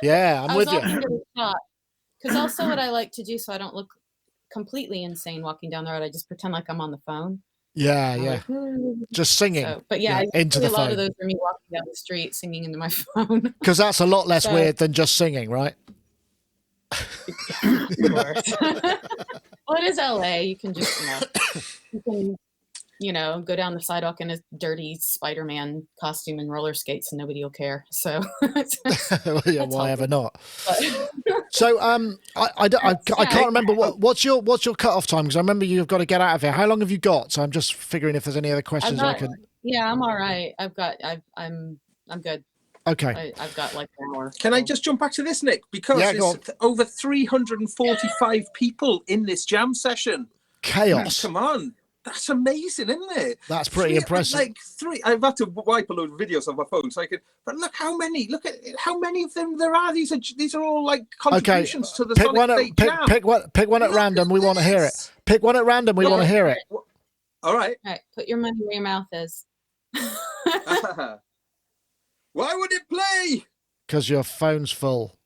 Yeah, I'm with you. Because also what I like to do, so I don't look completely insane walking down the road, I just pretend like I'm on the phone. Yeah, I'm yeah. like, "Ooh." Just singing. So, but yeah, into the a lot phone. of those are me walking down the street singing into my phone. Because that's a lot less So- weird than just singing, right? Of course. Well, it is LA. You can just, go down the sidewalk in a dirty Spider-Man costume and roller skates, and nobody will care. So, Well, yeah, why ever not? but- So, I can't remember what's your cut-off time, because I remember you've got to get out of here. How long have you got? So I'm just figuring if there's any other questions I can. Yeah, I'm all right. I'm good. Okay. I've got like an hour. Can I just jump back to this, Nick? Because Yeah, go there's over 345 people in this jam session. Chaos. Come on. That's amazing, isn't it? That's pretty impressive. I've had to wipe a load of videos on my phone so I could. But look how many of them there are. These are all like contributions to the Sonicstate Jam. Pick one at random. We want to hear it. Pick one at random. We want to hear it. All right. All right, put your money where your mouth is. Why would it play? Because your phone's full.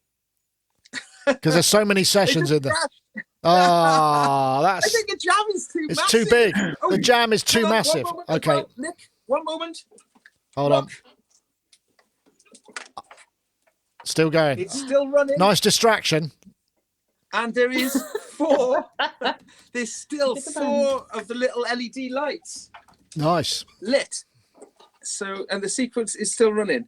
Because there's so many sessions in there. Crashed. Oh, I think the jam is too it's massive. too big. Oh, The jam is too hang on, massive. one moment, Okay, Nick, one moment. hold on. Look, Still going. it's still running. Nice distraction. And there is four. There's still Look at four of the little LED lights Nice. lit. So, and the sequence is still running.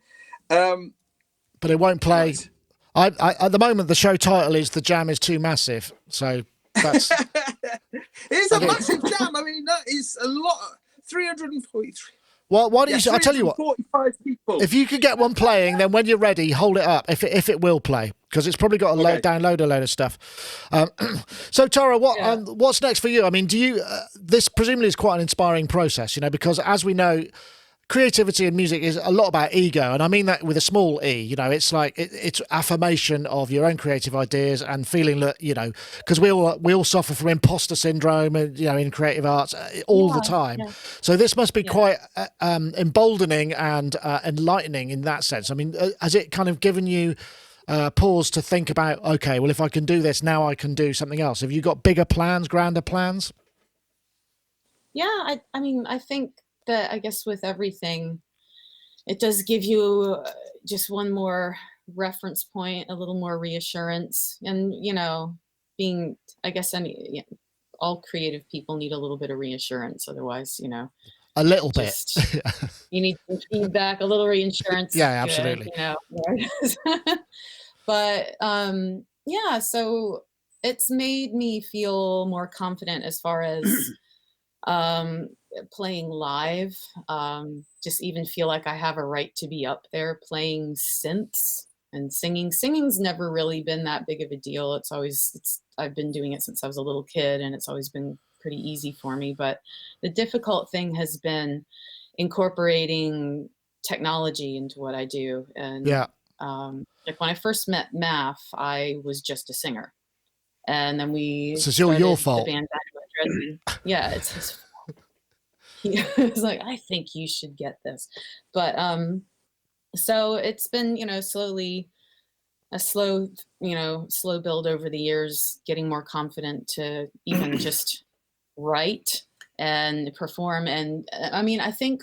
But it won't play. Right. I at the moment the show title is "The Jam Is Too Massive," so that's It's a massive jam. I mean, that is a lot. 343. why don't you? I tell you what. 345 people. If you could get one playing, then when you're ready, hold it up. If it will play, because it's probably got to download a load of stuff. So Tara, what's next for you? I mean, do you? This presumably is quite an inspiring process, because as we know, creativity in music is a lot about ego, and I mean that with a small e. It's like it's affirmation of your own creative ideas and feeling that because we all suffer from imposter syndrome, and in creative arts all the time. Yeah. So this must be quite emboldening and enlightening in that sense. I mean, has it kind of given you pause to think about? Okay, well, if I can do this now, I can do something else. Have you got bigger plans, grander plans? Yeah, I mean, I think that I guess with everything, it does give you just one more reference point, a little more reassurance, and being, I guess, all creative people need a little bit of reassurance. Otherwise, a little bit. You need some feedback, a little reassurance. Yeah, absolutely. But yeah, so it's made me feel more confident as far as playing live. Just even feel like I have a right to be up there playing synths and singing. Singing's never really been that big of a deal. I've been doing it since I was a little kid, and it's always been pretty easy for me. But the difficult thing has been incorporating technology into what I do. And Yeah. like when I first met Maff, I was just a singer. And then we So it's started your the fault. band Dynamo. Yeah, it's his fault. He was like, I think you should get this. But so it's been, slowly a slow build over the years, getting more confident to even just write and perform. And I mean, I think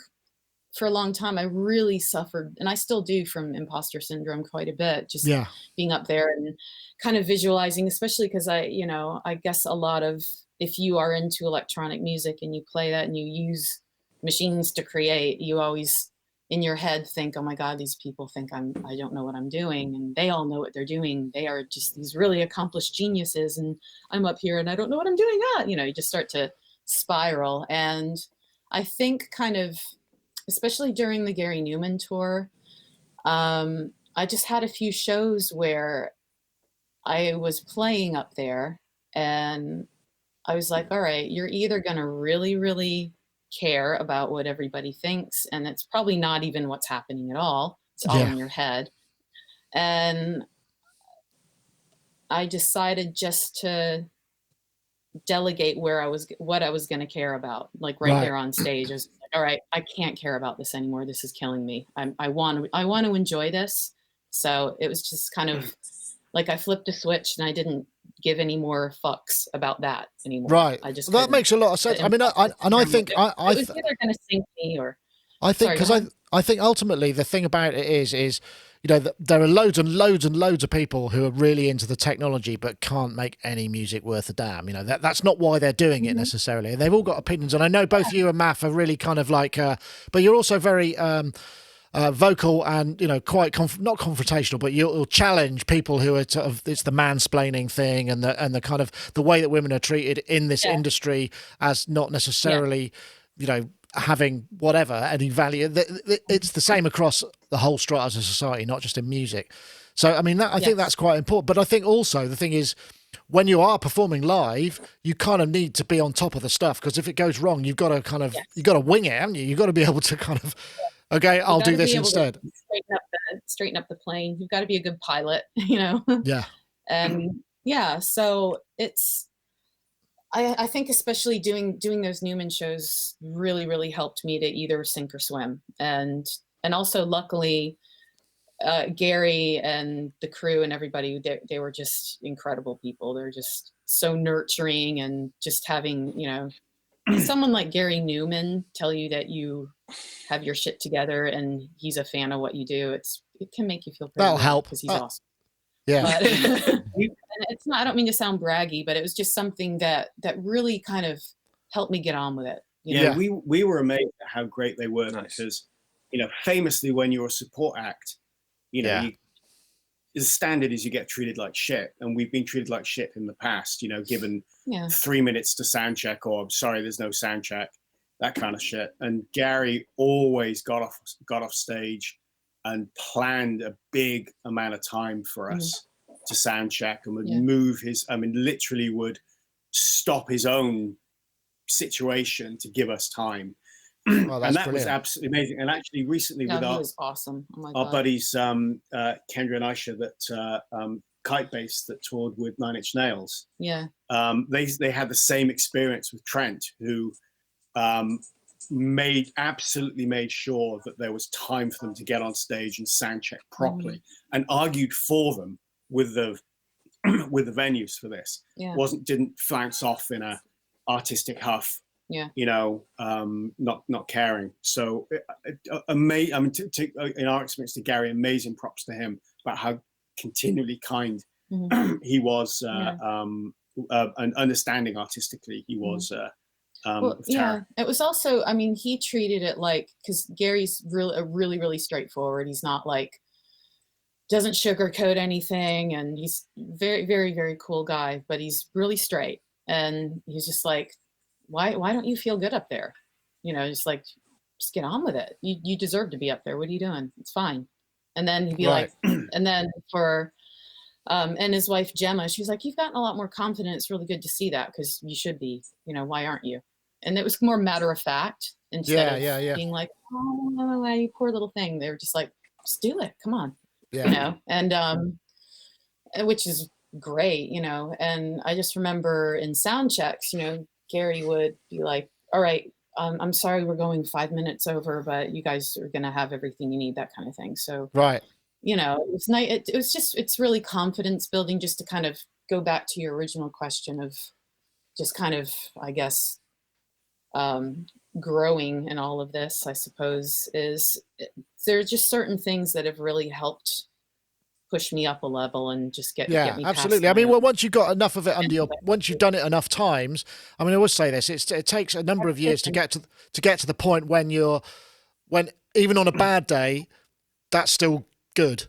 for a long time I really suffered, and I still do, from imposter syndrome quite a bit, just Yeah. being up there and kind of visualizing, especially because I guess a lot of, if you are into electronic music and you play that and you use machines to create, you always in your head think, oh my God, these people think I don't know what I'm doing, and they all know what they're doing. They are just these really accomplished geniuses, and I'm up here and I don't know what I'm doing. You just start to spiral. And I think kind of, especially during the Gary Newman tour, I just had a few shows where I was playing up there and I was like, all right, you're either going to really, really care about what everybody thinks, and it's probably not even what's happening at all. It's all in your head. And I decided just to delegate what I was going to care about, like right there on stage. I was like, all right, I can't care about this anymore. This is killing me. I want to enjoy this. So it was just kind of like I flipped a switch and I didn't give any more fucks about that anymore. Right. I just that makes a lot of sense. I mean, I think it was either going to sink me or. I think because I think ultimately the thing about it is there are loads and loads and loads of people who are really into the technology but can't make any music worth a damn. That's not why they're doing it necessarily. And they've all got opinions. And I know both you and Maff are really kind of like, but you're also very vocal and quite not confrontational, but you'll challenge people who are sort of, it's the mansplaining thing and the kind of the way that women are treated in this industry as not necessarily having whatever any value. It's the same across the whole stratas of society, not just in music. So I mean, I think that's quite important. But I think also the thing is, when you are performing live, you kind of need to be on top of the stuff, because if it goes wrong, you've got to kind of you've got to wing it, haven't you? You've got to be able to kind of okay, I'll do this instead. Straighten up the plane. You've got to be a good pilot, Yeah. And so it's. I think especially doing those Newman shows really, really helped me to either sink or swim. And also luckily, Gary and the crew and everybody, they were just incredible people. They're just so nurturing, and just having, someone like Gary Newman tell you that you have your shit together and he's a fan of what you do. It can make you feel pretty that'll help because he's awesome. Yeah. But, and it's not, I don't mean to sound braggy, but it was just something that really kind of helped me get on with it. We were amazed at how great they were. Nice. Because, famously when you're a support act, the standard is you get treated like shit. And we've been treated like shit in the past, given 3 minutes to sound check, or I'm sorry, there's no sound check, that kind of shit. And Gary always got off stage and planned a big amount of time for us to sound check, and would move literally would stop his own situation to give us time. Oh, and that was absolutely amazing. And actually recently with was awesome. Oh my our God. buddies, Kendra and Aisha, that kite bass that toured with Nine Inch Nails. Yeah. They had the same experience with Trent, who absolutely made sure that there was time for them to get on stage and sound check properly, and argued for them with the venues for this. Didn't flounce off in a artistic huff, not caring. So in our experience to Gary, amazing props to him about how continually kind he was, and understanding artistically he was. It was also, he treated it like, because Gary's really straightforward. He's not like, doesn't sugarcoat anything, and he's very, very, very cool guy, but he's really straight. And he's just like, why don't you feel good up there? You know, just like, just get on with it. You deserve to be up there. What are you doing? It's fine. And then he'd be Right. like, and then for, and his wife Gemma, she was like, you've gotten a lot more confident. It's really good to see that, because you should be, you know, why aren't you? And it was more matter of fact instead of being like, oh, you poor little thing. They were just like, just do it. Come on. Yeah. You know, and which is great, you know. And I just remember in sound checks, you know, Gary would be like, all right, I'm sorry we're going 5 minutes over, but you guys are going to have everything you need, that kind of thing. So, Right. you know, it's nice. It was just, it's really confidence building, just to kind of go back to your original question of just kind of, I guess, growing in all of this, I suppose, is there's just certain things that have really helped push me up a level and just get me absolutely. I mean, well, once you've got enough of it under your, once you've done it enough times, I mean, I always say this, it takes a number of years to get to the point when when even on a bad day, that's still good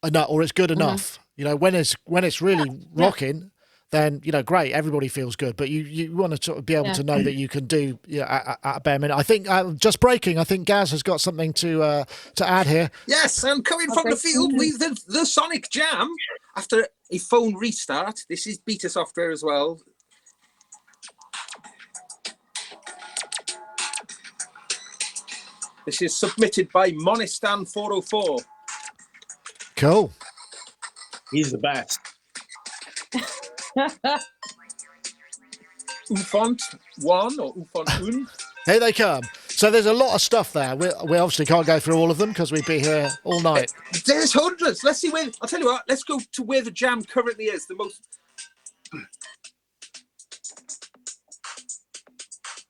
enough, or it's good enough. You know, when it's really rocking, then, you know, great, everybody feels good, but you want to sort of be able to know that you can do, at a bare minute. I think just breaking, I think Gaz has got something to add here. Yes, and coming from the field with the Sonic Jam after a phone restart. This is beta software as well. This is submitted by Monistan404. Cool. He's the best. Ufont 1 or Ufont Un. Here they come. So there's a lot of stuff there. We obviously can't go through all of them because we'd be here all night. There's hundreds. Let's see where. I'll tell you what. Let's go to where the jam currently is. The most.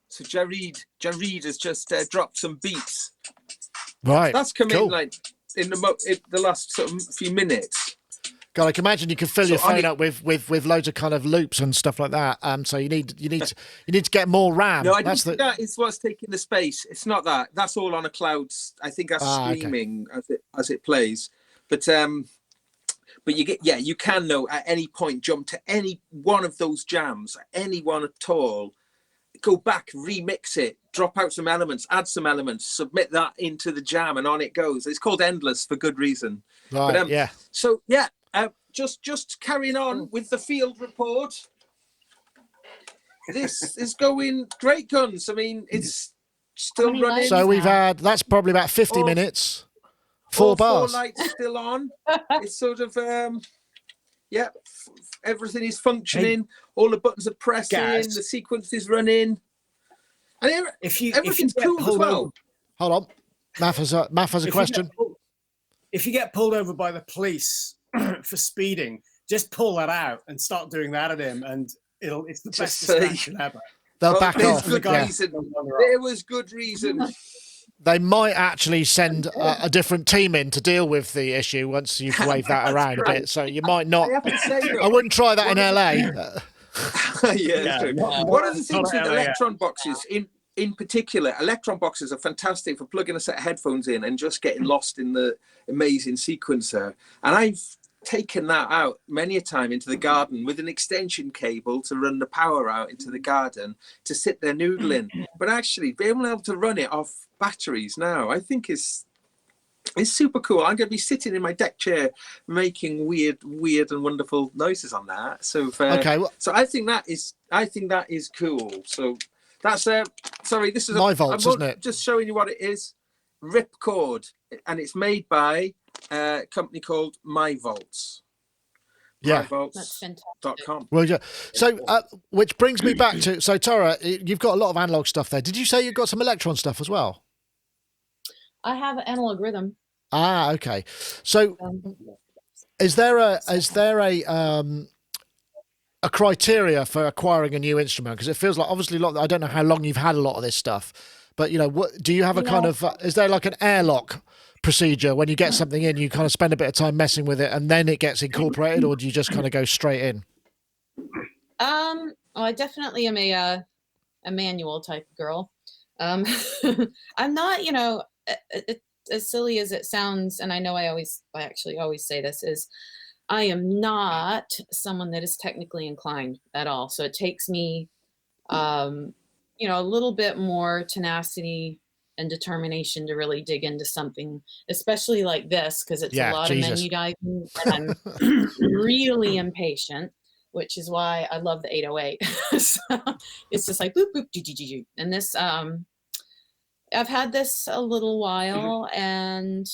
So Jareed has just dropped some beats. Right. That's come cool. in like in the last sort of few minutes. God, I can imagine you can fill your phone up with loads of kind of loops and stuff like that. So you need to get more RAM. No, I don't think that is what's taking the space. It's not that. That's all on a cloud. I think that's streaming as it plays. But you can though at any point jump to any one of those jams, any one at all. Go back, remix it, drop out some elements, add some elements, submit that into the jam, and on it goes. It's called Endless for good reason. Right. But, So just carrying on with the field report. This is going great guns. I mean, it's still running. So we've had, that's probably about 50 minutes. 4 bars. 4 lights still on. It's sort of, everything is functioning. All the buttons are pressing. Guys. The sequence is running. And everything's cool as well. Hold on. Maff has a question. If you get pulled over by the police for speeding, just pull that out and start doing that at him, and it's the best distraction ever. They'll back off. There was good reason. They might actually send a different team in to deal with the issue once you've waved that around a bit. So you might not. I wouldn't try that in LA. One of the things with Electron boxes, in particular, Electron boxes are fantastic for plugging a set of headphones in and just getting lost in the amazing sequencer. And I've taken that out many a time into the garden with an extension cable to run the power out into the garden to sit there noodling. But actually, being able to run it off batteries now, I think is super cool. I'm going to be sitting in my deck chair making weird and wonderful noises on that. So so I think that is cool. So that's sorry, this is MyVolts, isn't it? Just showing you what it is. RipChord, and it's made by a company called MyVolts. Yeah. MyVolts.com. Well, yeah. So, which brings me back to, so Tara, you've got a lot of analog stuff there. Did you say you've got some Electron stuff as well? I have analog rhythm. Ah, okay. So, is there a criteria for acquiring a new instrument? Because it feels like obviously I don't know how long you've had a lot of this stuff, but what do you have a kind of? Is there like an airlock procedure when you get something in? You kind of spend a bit of time messing with it, and then it gets incorporated, or do you just kind of go straight in? I definitely am a manual type of girl. I'm not, as silly as it sounds, and I know I actually always say this, is I am not someone that is technically inclined at all. So it takes me, a little bit more tenacity and determination to really dig into something, especially like this, because it's a lot of menu diving, and I'm really impatient, which is why I love the 808. So it's just like boop boop doo, doo, doo, doo. And this I've had this a little while, and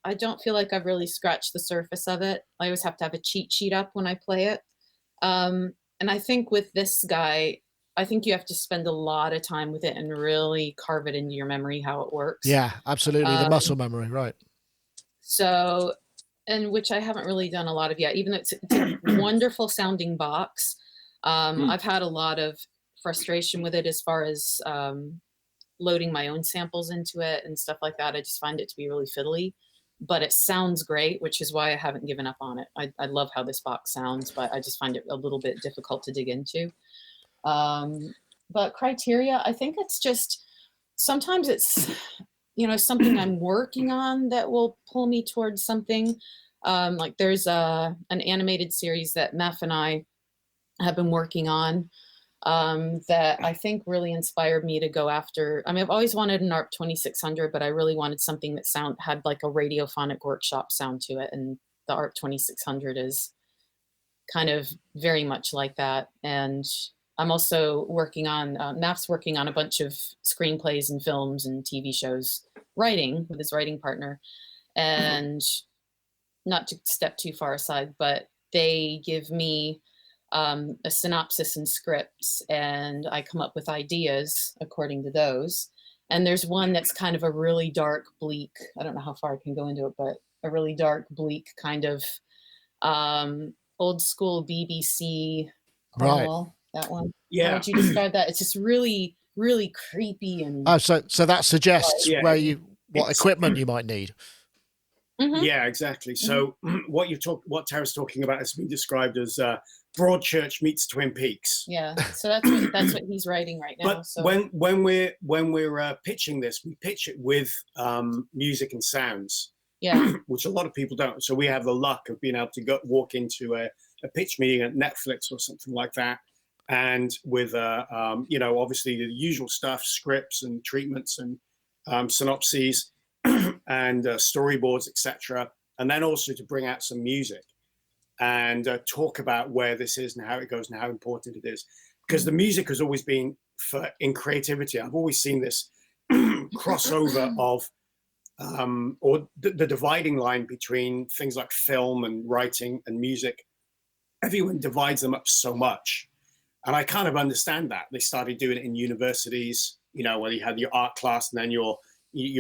I don't feel like I've really scratched the surface of it. I always have to have a cheat sheet up when I play it. And I think with this guy, I think you have to spend a lot of time with it and really carve it into your memory how it works. Yeah, absolutely. The muscle memory, right. So, and which I haven't really done a lot of yet, even though it's a wonderful sounding box. I've had a lot of frustration with it as far as loading my own samples into it and stuff like that. I just find it to be really fiddly, but it sounds great, which is why I haven't given up on it. I love how this box sounds, but I just find it a little bit difficult to dig into. But criteria, I think it's just, sometimes it's, something I'm working on that will pull me towards something. Like there's an animated series that Maff and I have been working on that I think really inspired me to go after. I mean, I've always wanted an ARP 2600, but I really wanted something that had like a radiophonic workshop sound to it. And the ARP 2600 is kind of very much like that. And I'm also working on, Maff's working on a bunch of screenplays and films and TV shows, writing with his writing partner. And not to step too far aside, but they give me a synopsis and scripts, and I come up with ideas according to those. And there's one that's kind of a really dark, bleak, I don't know how far I can go into it, but a really dark, bleak kind of old school BBC Cornwall, that one. Yeah. How would you describe that? It's just really, really creepy. And so that suggests what equipment you might need. Mm-hmm. Yeah, exactly. So what Tara's talking about has been described as Broadchurch meets Twin Peaks. Yeah, so that's what he's writing right now. But so when we're pitching this, we pitch it with music and sounds. Yeah. Which a lot of people don't. So we have the luck of being able to walk into a pitch meeting at Netflix or something like that, and with obviously the usual stuff, scripts and treatments and synopses and storyboards, etc. And then also to bring out some music and talk about where this is and how it goes and how important it is. Because the music has always been, in creativity, I've always seen this crossover of, or the dividing line between things like film and writing and music. Everyone divides them up so much. And I kind of understand that. They started doing it in universities, where you had your art class and then your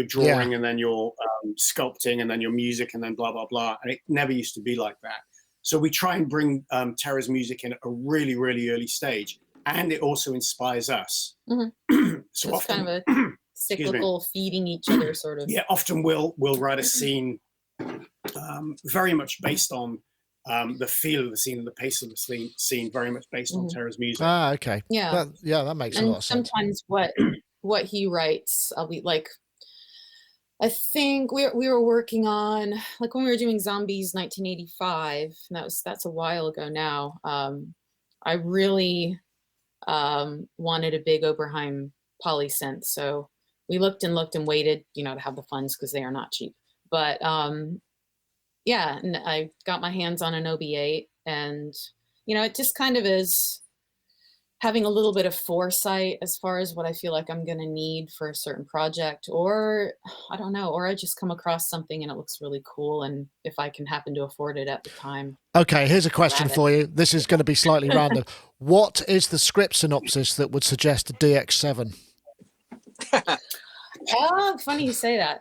drawing and then your sculpting and then your music and then blah, blah, blah. And it never used to be like that. So we try and bring Tara's music in at a really, really early stage. And it also inspires us. Mm-hmm. So it's often, kind of a cyclical feeding each other sort of. Yeah, often we'll write a scene very much based on the feel of the scene and the pace of the scene very much based on Tara's music. Ah, okay. Yeah. That makes a lot of sense. Sometimes what he writes, I'll be like, I think we were working on, like when we were doing Zombies 1985, and that's a while ago now. I really wanted a big Oberheim polysynth, so we looked and waited, to have the funds because they are not cheap. But and I got my hands on an OB8, and it just kind of is having a little bit of foresight as far as what I feel like I'm going to need for a certain project, or I don't know, or I just come across something and it looks really cool, and if I can happen to afford it at the time. Okay, here's a question for you. This is going to be slightly random. What is the script synopsis that would suggest a DX7? Oh, funny you say that.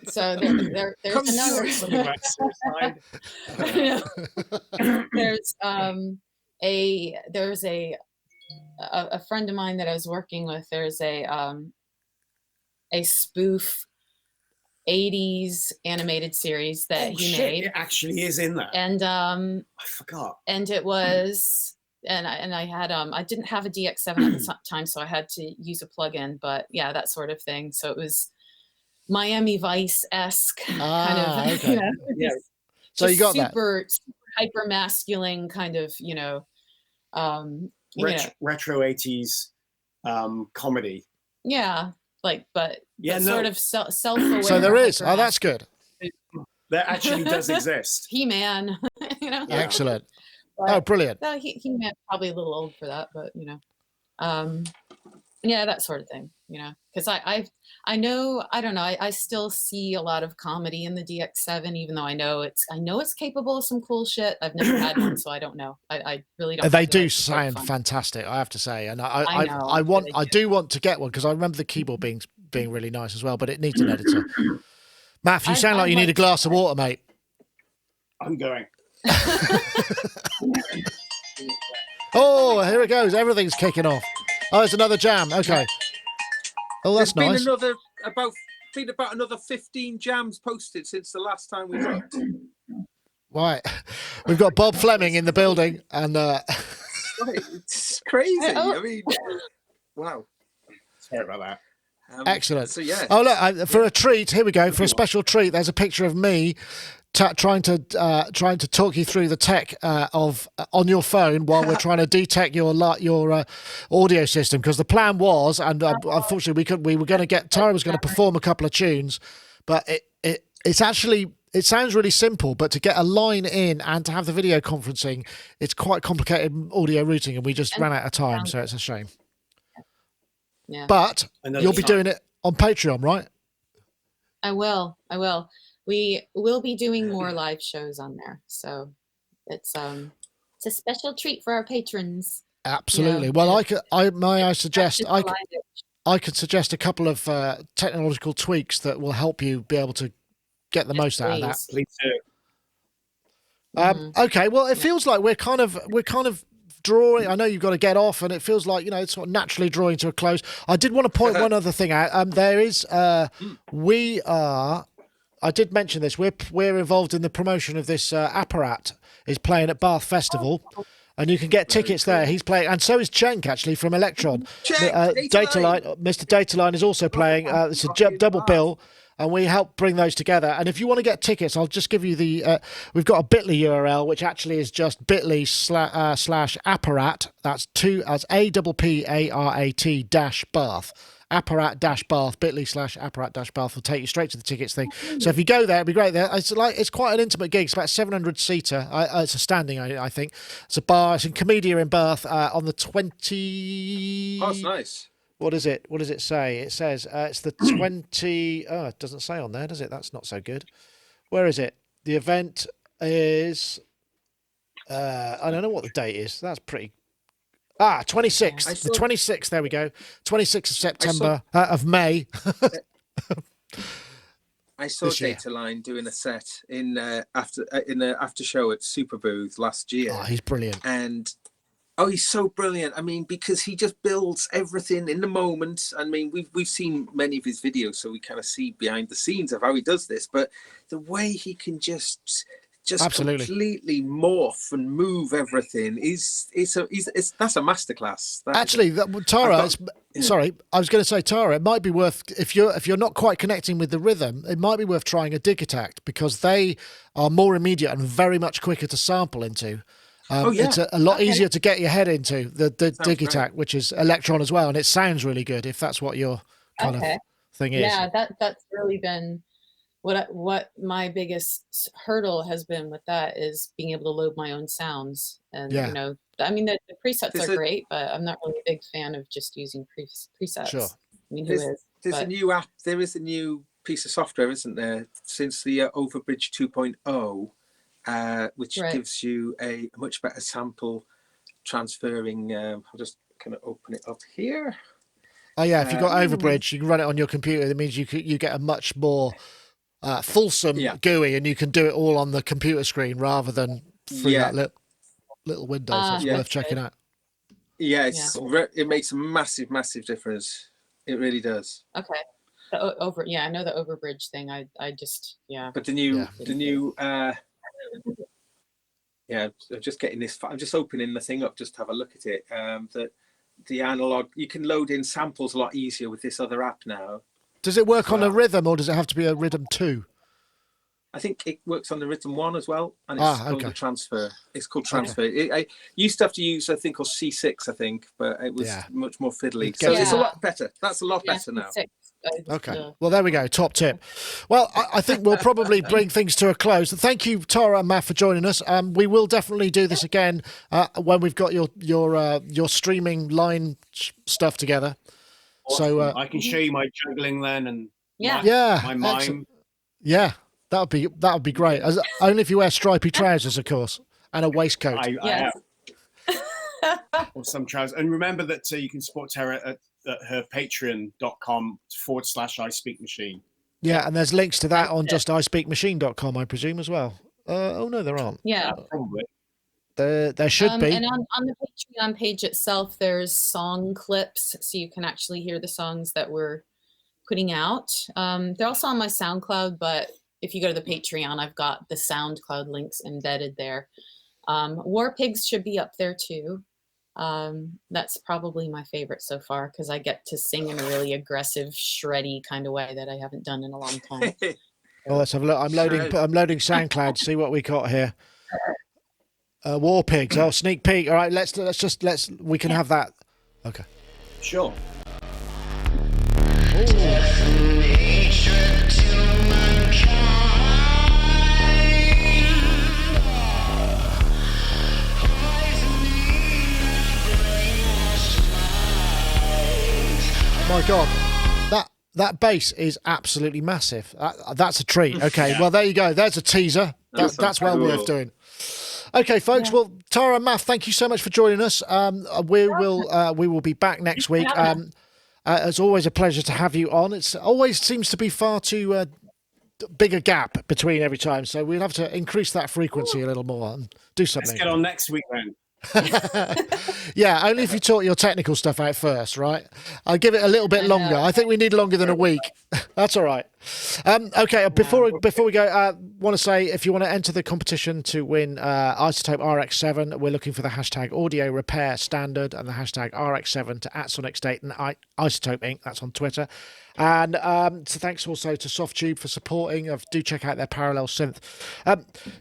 So there's another. There's a friend of mine that I was working with. There's a spoof 80s animated series that he made. It actually is in there. And I forgot. And it was. And I had I didn't have a DX7 at the time, so I had to use a plugin. But yeah, that sort of thing. So it was Miami Vice-esque kind Ah, of, okay. you know, Yeah. So you got super hyper masculine kind of, you know, retro 80s comedy. yeah, like, but Yeah, sort no. of self-aware. So there is. hyper Oh, that's good. That actually does exist. He-Man, you know. Yeah. Excellent. But, Oh, brilliant. He-Man probably a little old for that, but you know, yeah, that sort of thing, you know, because I know, I don't know, I still see a lot of comedy in the DX7, even though I know it's capable of some cool shit. I've never had one, so I don't know. I really don't. They do sound fantastic, I have to say, and I do want to get one because I remember the keyboard being really nice as well, but it needs an editor. Maff, you sound like you need a glass of water, mate. I'm going. Oh, here it goes. Everything's kicking off. Oh, it's another jam. Okay. Oh, that's nice. Been about another 15 jams posted since the last time we looked. Right. We've got Bob Flemming in the building, and Right. It's crazy. I mean, wow. Sorry about that. Excellent. So yeah. Oh, look, for a treat, here we go. For a special treat, there's a picture of me trying to talk you through the tech on your phone while we're trying to detect your audio system, because the plan was, and unfortunately we were going to get Tara was going to perform a couple of tunes, but it's actually, it sounds really simple, but to get a line in and to have the video conferencing, it's quite complicated audio routing, and we just ran out of time, so it's a shame. Yeah. But you'll be doing it on Patreon, right? I will. We will be doing more live shows on there, so it's a special treat for our patrons. Absolutely. Well, I could suggest a couple of technological tweaks that will help you be able to get the most out of that. Please do. Okay. Well, it feels like we're kind of drawing. I know you've got to get off, and it feels like, you know, it's sort of naturally drawing to a close. I did want to point one other thing out. There is I did mention this. We're involved in the promotion of this. Apparat is playing at Bath Festival, and you can get tickets there. He's playing, and so is Cenk, actually, from Electron. Dataline, Mr. Dataline is also playing. It's a double bill, and we help bring those together. And if you want to get tickets, I'll just give you the. We've got a Bitly URL, which actually is just bit.ly/apparat. That's APPARAT -Bath. Apparat-Bath, bit.ly/apparat-Bath will take you straight to the tickets thing. So if you go there, it'd be great there. It's quite an intimate gig. It's about 700-seater. It's a standing, I think. It's a bar. It's in Comedia in Bath on the 20. Oh, it's nice. What does it say? It says it's the 20. Oh, it doesn't say on there, does it? That's not so good. Where is it? The event is. I don't know what the date is. That's pretty. 26th. The 26th. There we go. 26th of September of May. I saw Dataline doing a set in the after show at Super Booth last year. Oh, he's brilliant. And he's so brilliant. I mean, because he just builds everything in the moment. I mean, we've seen many of his videos, so we kind of see behind the scenes of how he does this. But the way he can just absolutely completely morph and move everything that's a masterclass. Tara, sorry, I was going to say, Tara, it might be worth, if you're not quite connecting with the rhythm, it might be worth trying a Digitact, because they are more immediate and very much quicker to sample into. It's a lot easier to get your head into the Digitact, which is Electron as well, and it sounds really good if that's what your kind of thing is. Yeah, that's really been what my biggest hurdle has been with that, is being able to load my own sounds. And you know, I mean, the presets are great, but I'm not really a big fan of just using presets. Sure. I mean, there's a new app. There is a new piece of software, isn't there, since the Overbridge 2.0, which gives you a much better sample transferring. I'll just kind of open it up here. Oh yeah, if you've got Overbridge, you can run it on your computer. That means you get a much more fulsome GUI, and you can do it all on the computer screen rather than through that little window. So it's worth checking out. Yeah, it makes a massive difference. It really does. Okay. I know the Overbridge thing. I just But the new I'm just getting this. I'm just opening the thing up just to have a look at it. The analog, you can load in samples a lot easier with this other app now. Does it work on a rhythm, or does it have to be a rhythm 2? I think it works on the rhythm 1 as well, and it's called a transfer. It's called transfer. I used to have to use a thing called C6, I think, but it was much more fiddly. So it's a lot better. That's a lot better now. C6. Okay. Well, there we go. Top tip. Well, I think we'll probably bring things to a close. Thank you, Tara and Matt, for joining us. We will definitely do this again when we've got your streaming line stuff together. Awesome. So I can show you my juggling then, and my mime. Yeah, that would be great. Only if you wear stripy trousers, of course, and a waistcoat. I have. Or some trousers. And remember that you can support Tara at her patreon.com/ispeakmachine. Yeah, and there's links to that on just ispeakmachine.com, I presume, as well. Oh no, there aren't. Yeah, probably. There should be. And on the Patreon page itself, there's song clips, so you can actually hear the songs that we're putting out. They're also on my SoundCloud, but if you go to the Patreon, I've got the SoundCloud links embedded there. War Pigs should be up there too. That's probably my favorite so far because I get to sing in a really aggressive, shreddy kind of way that I haven't done in a long time. Well, let's have a look. I'm loading SoundCloud. See what we got here. War Pigs. Oh, sneak peek. All right, let's we can have that. Okay. Sure. My God, that bass is absolutely massive. That's a treat. Okay, well there you go. There's a teaser. That's well worth doing. Okay, folks. Well, Tara and Maff, thank you so much for joining us. We will be back next week. It's always a pleasure to have you on. It's always seems to be far too big a gap between every time, so we'll have to increase that frequency a little more and do something. Let's get on next week then. Yeah, only if you sort your technical stuff out first, right? I'll give it a little bit longer. I think we need longer than a week. That's all right. Okay, before we go, I want to say if you want to enter the competition to win iZotope RX7, we're looking for the hashtag Audio Repair Standard and the hashtag RX7 to @Sonicstate and iZotope Inc. That's on Twitter. And so thanks also to Softube for supporting. Do check out their Parallel synth.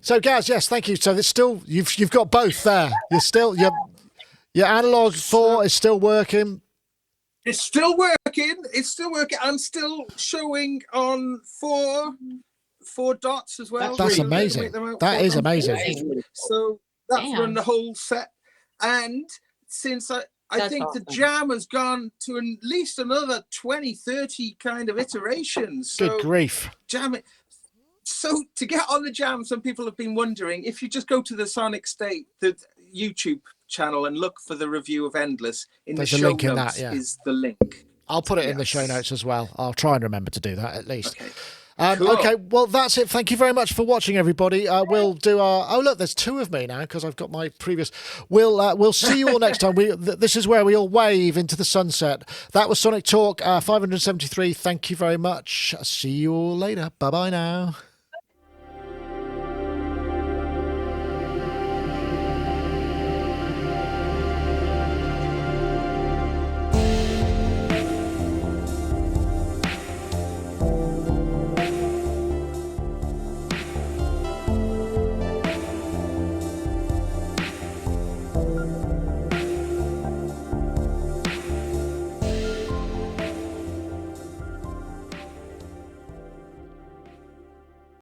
So Gaz, yes, thank you. So there's still you've got both there. Your analog 4 is still working. It's still working. I'm still showing on four dots as well. That's amazing. That is amazing. So that's run the whole set. And since I think the jam has gone to at least another 20, 30 kind of iterations. So good grief. So to get on the jam, some people have been wondering, if you just go to the Sonicstate, the YouTube channel, and look for the review of Endless, There's the a show link notes in that, yeah. is the link. I'll put it in the show notes as well. I'll try and remember to do that at least. Okay. Cool. Okay, well, that's it. Thank you very much for watching, everybody. We'll do our... Oh, look, there's 2 of me now because I've got my previous... We'll see you all next time. This is where we all wave into the sunset. That was Sonic Talk 573. Thank you very much. See you all later. Bye-bye now.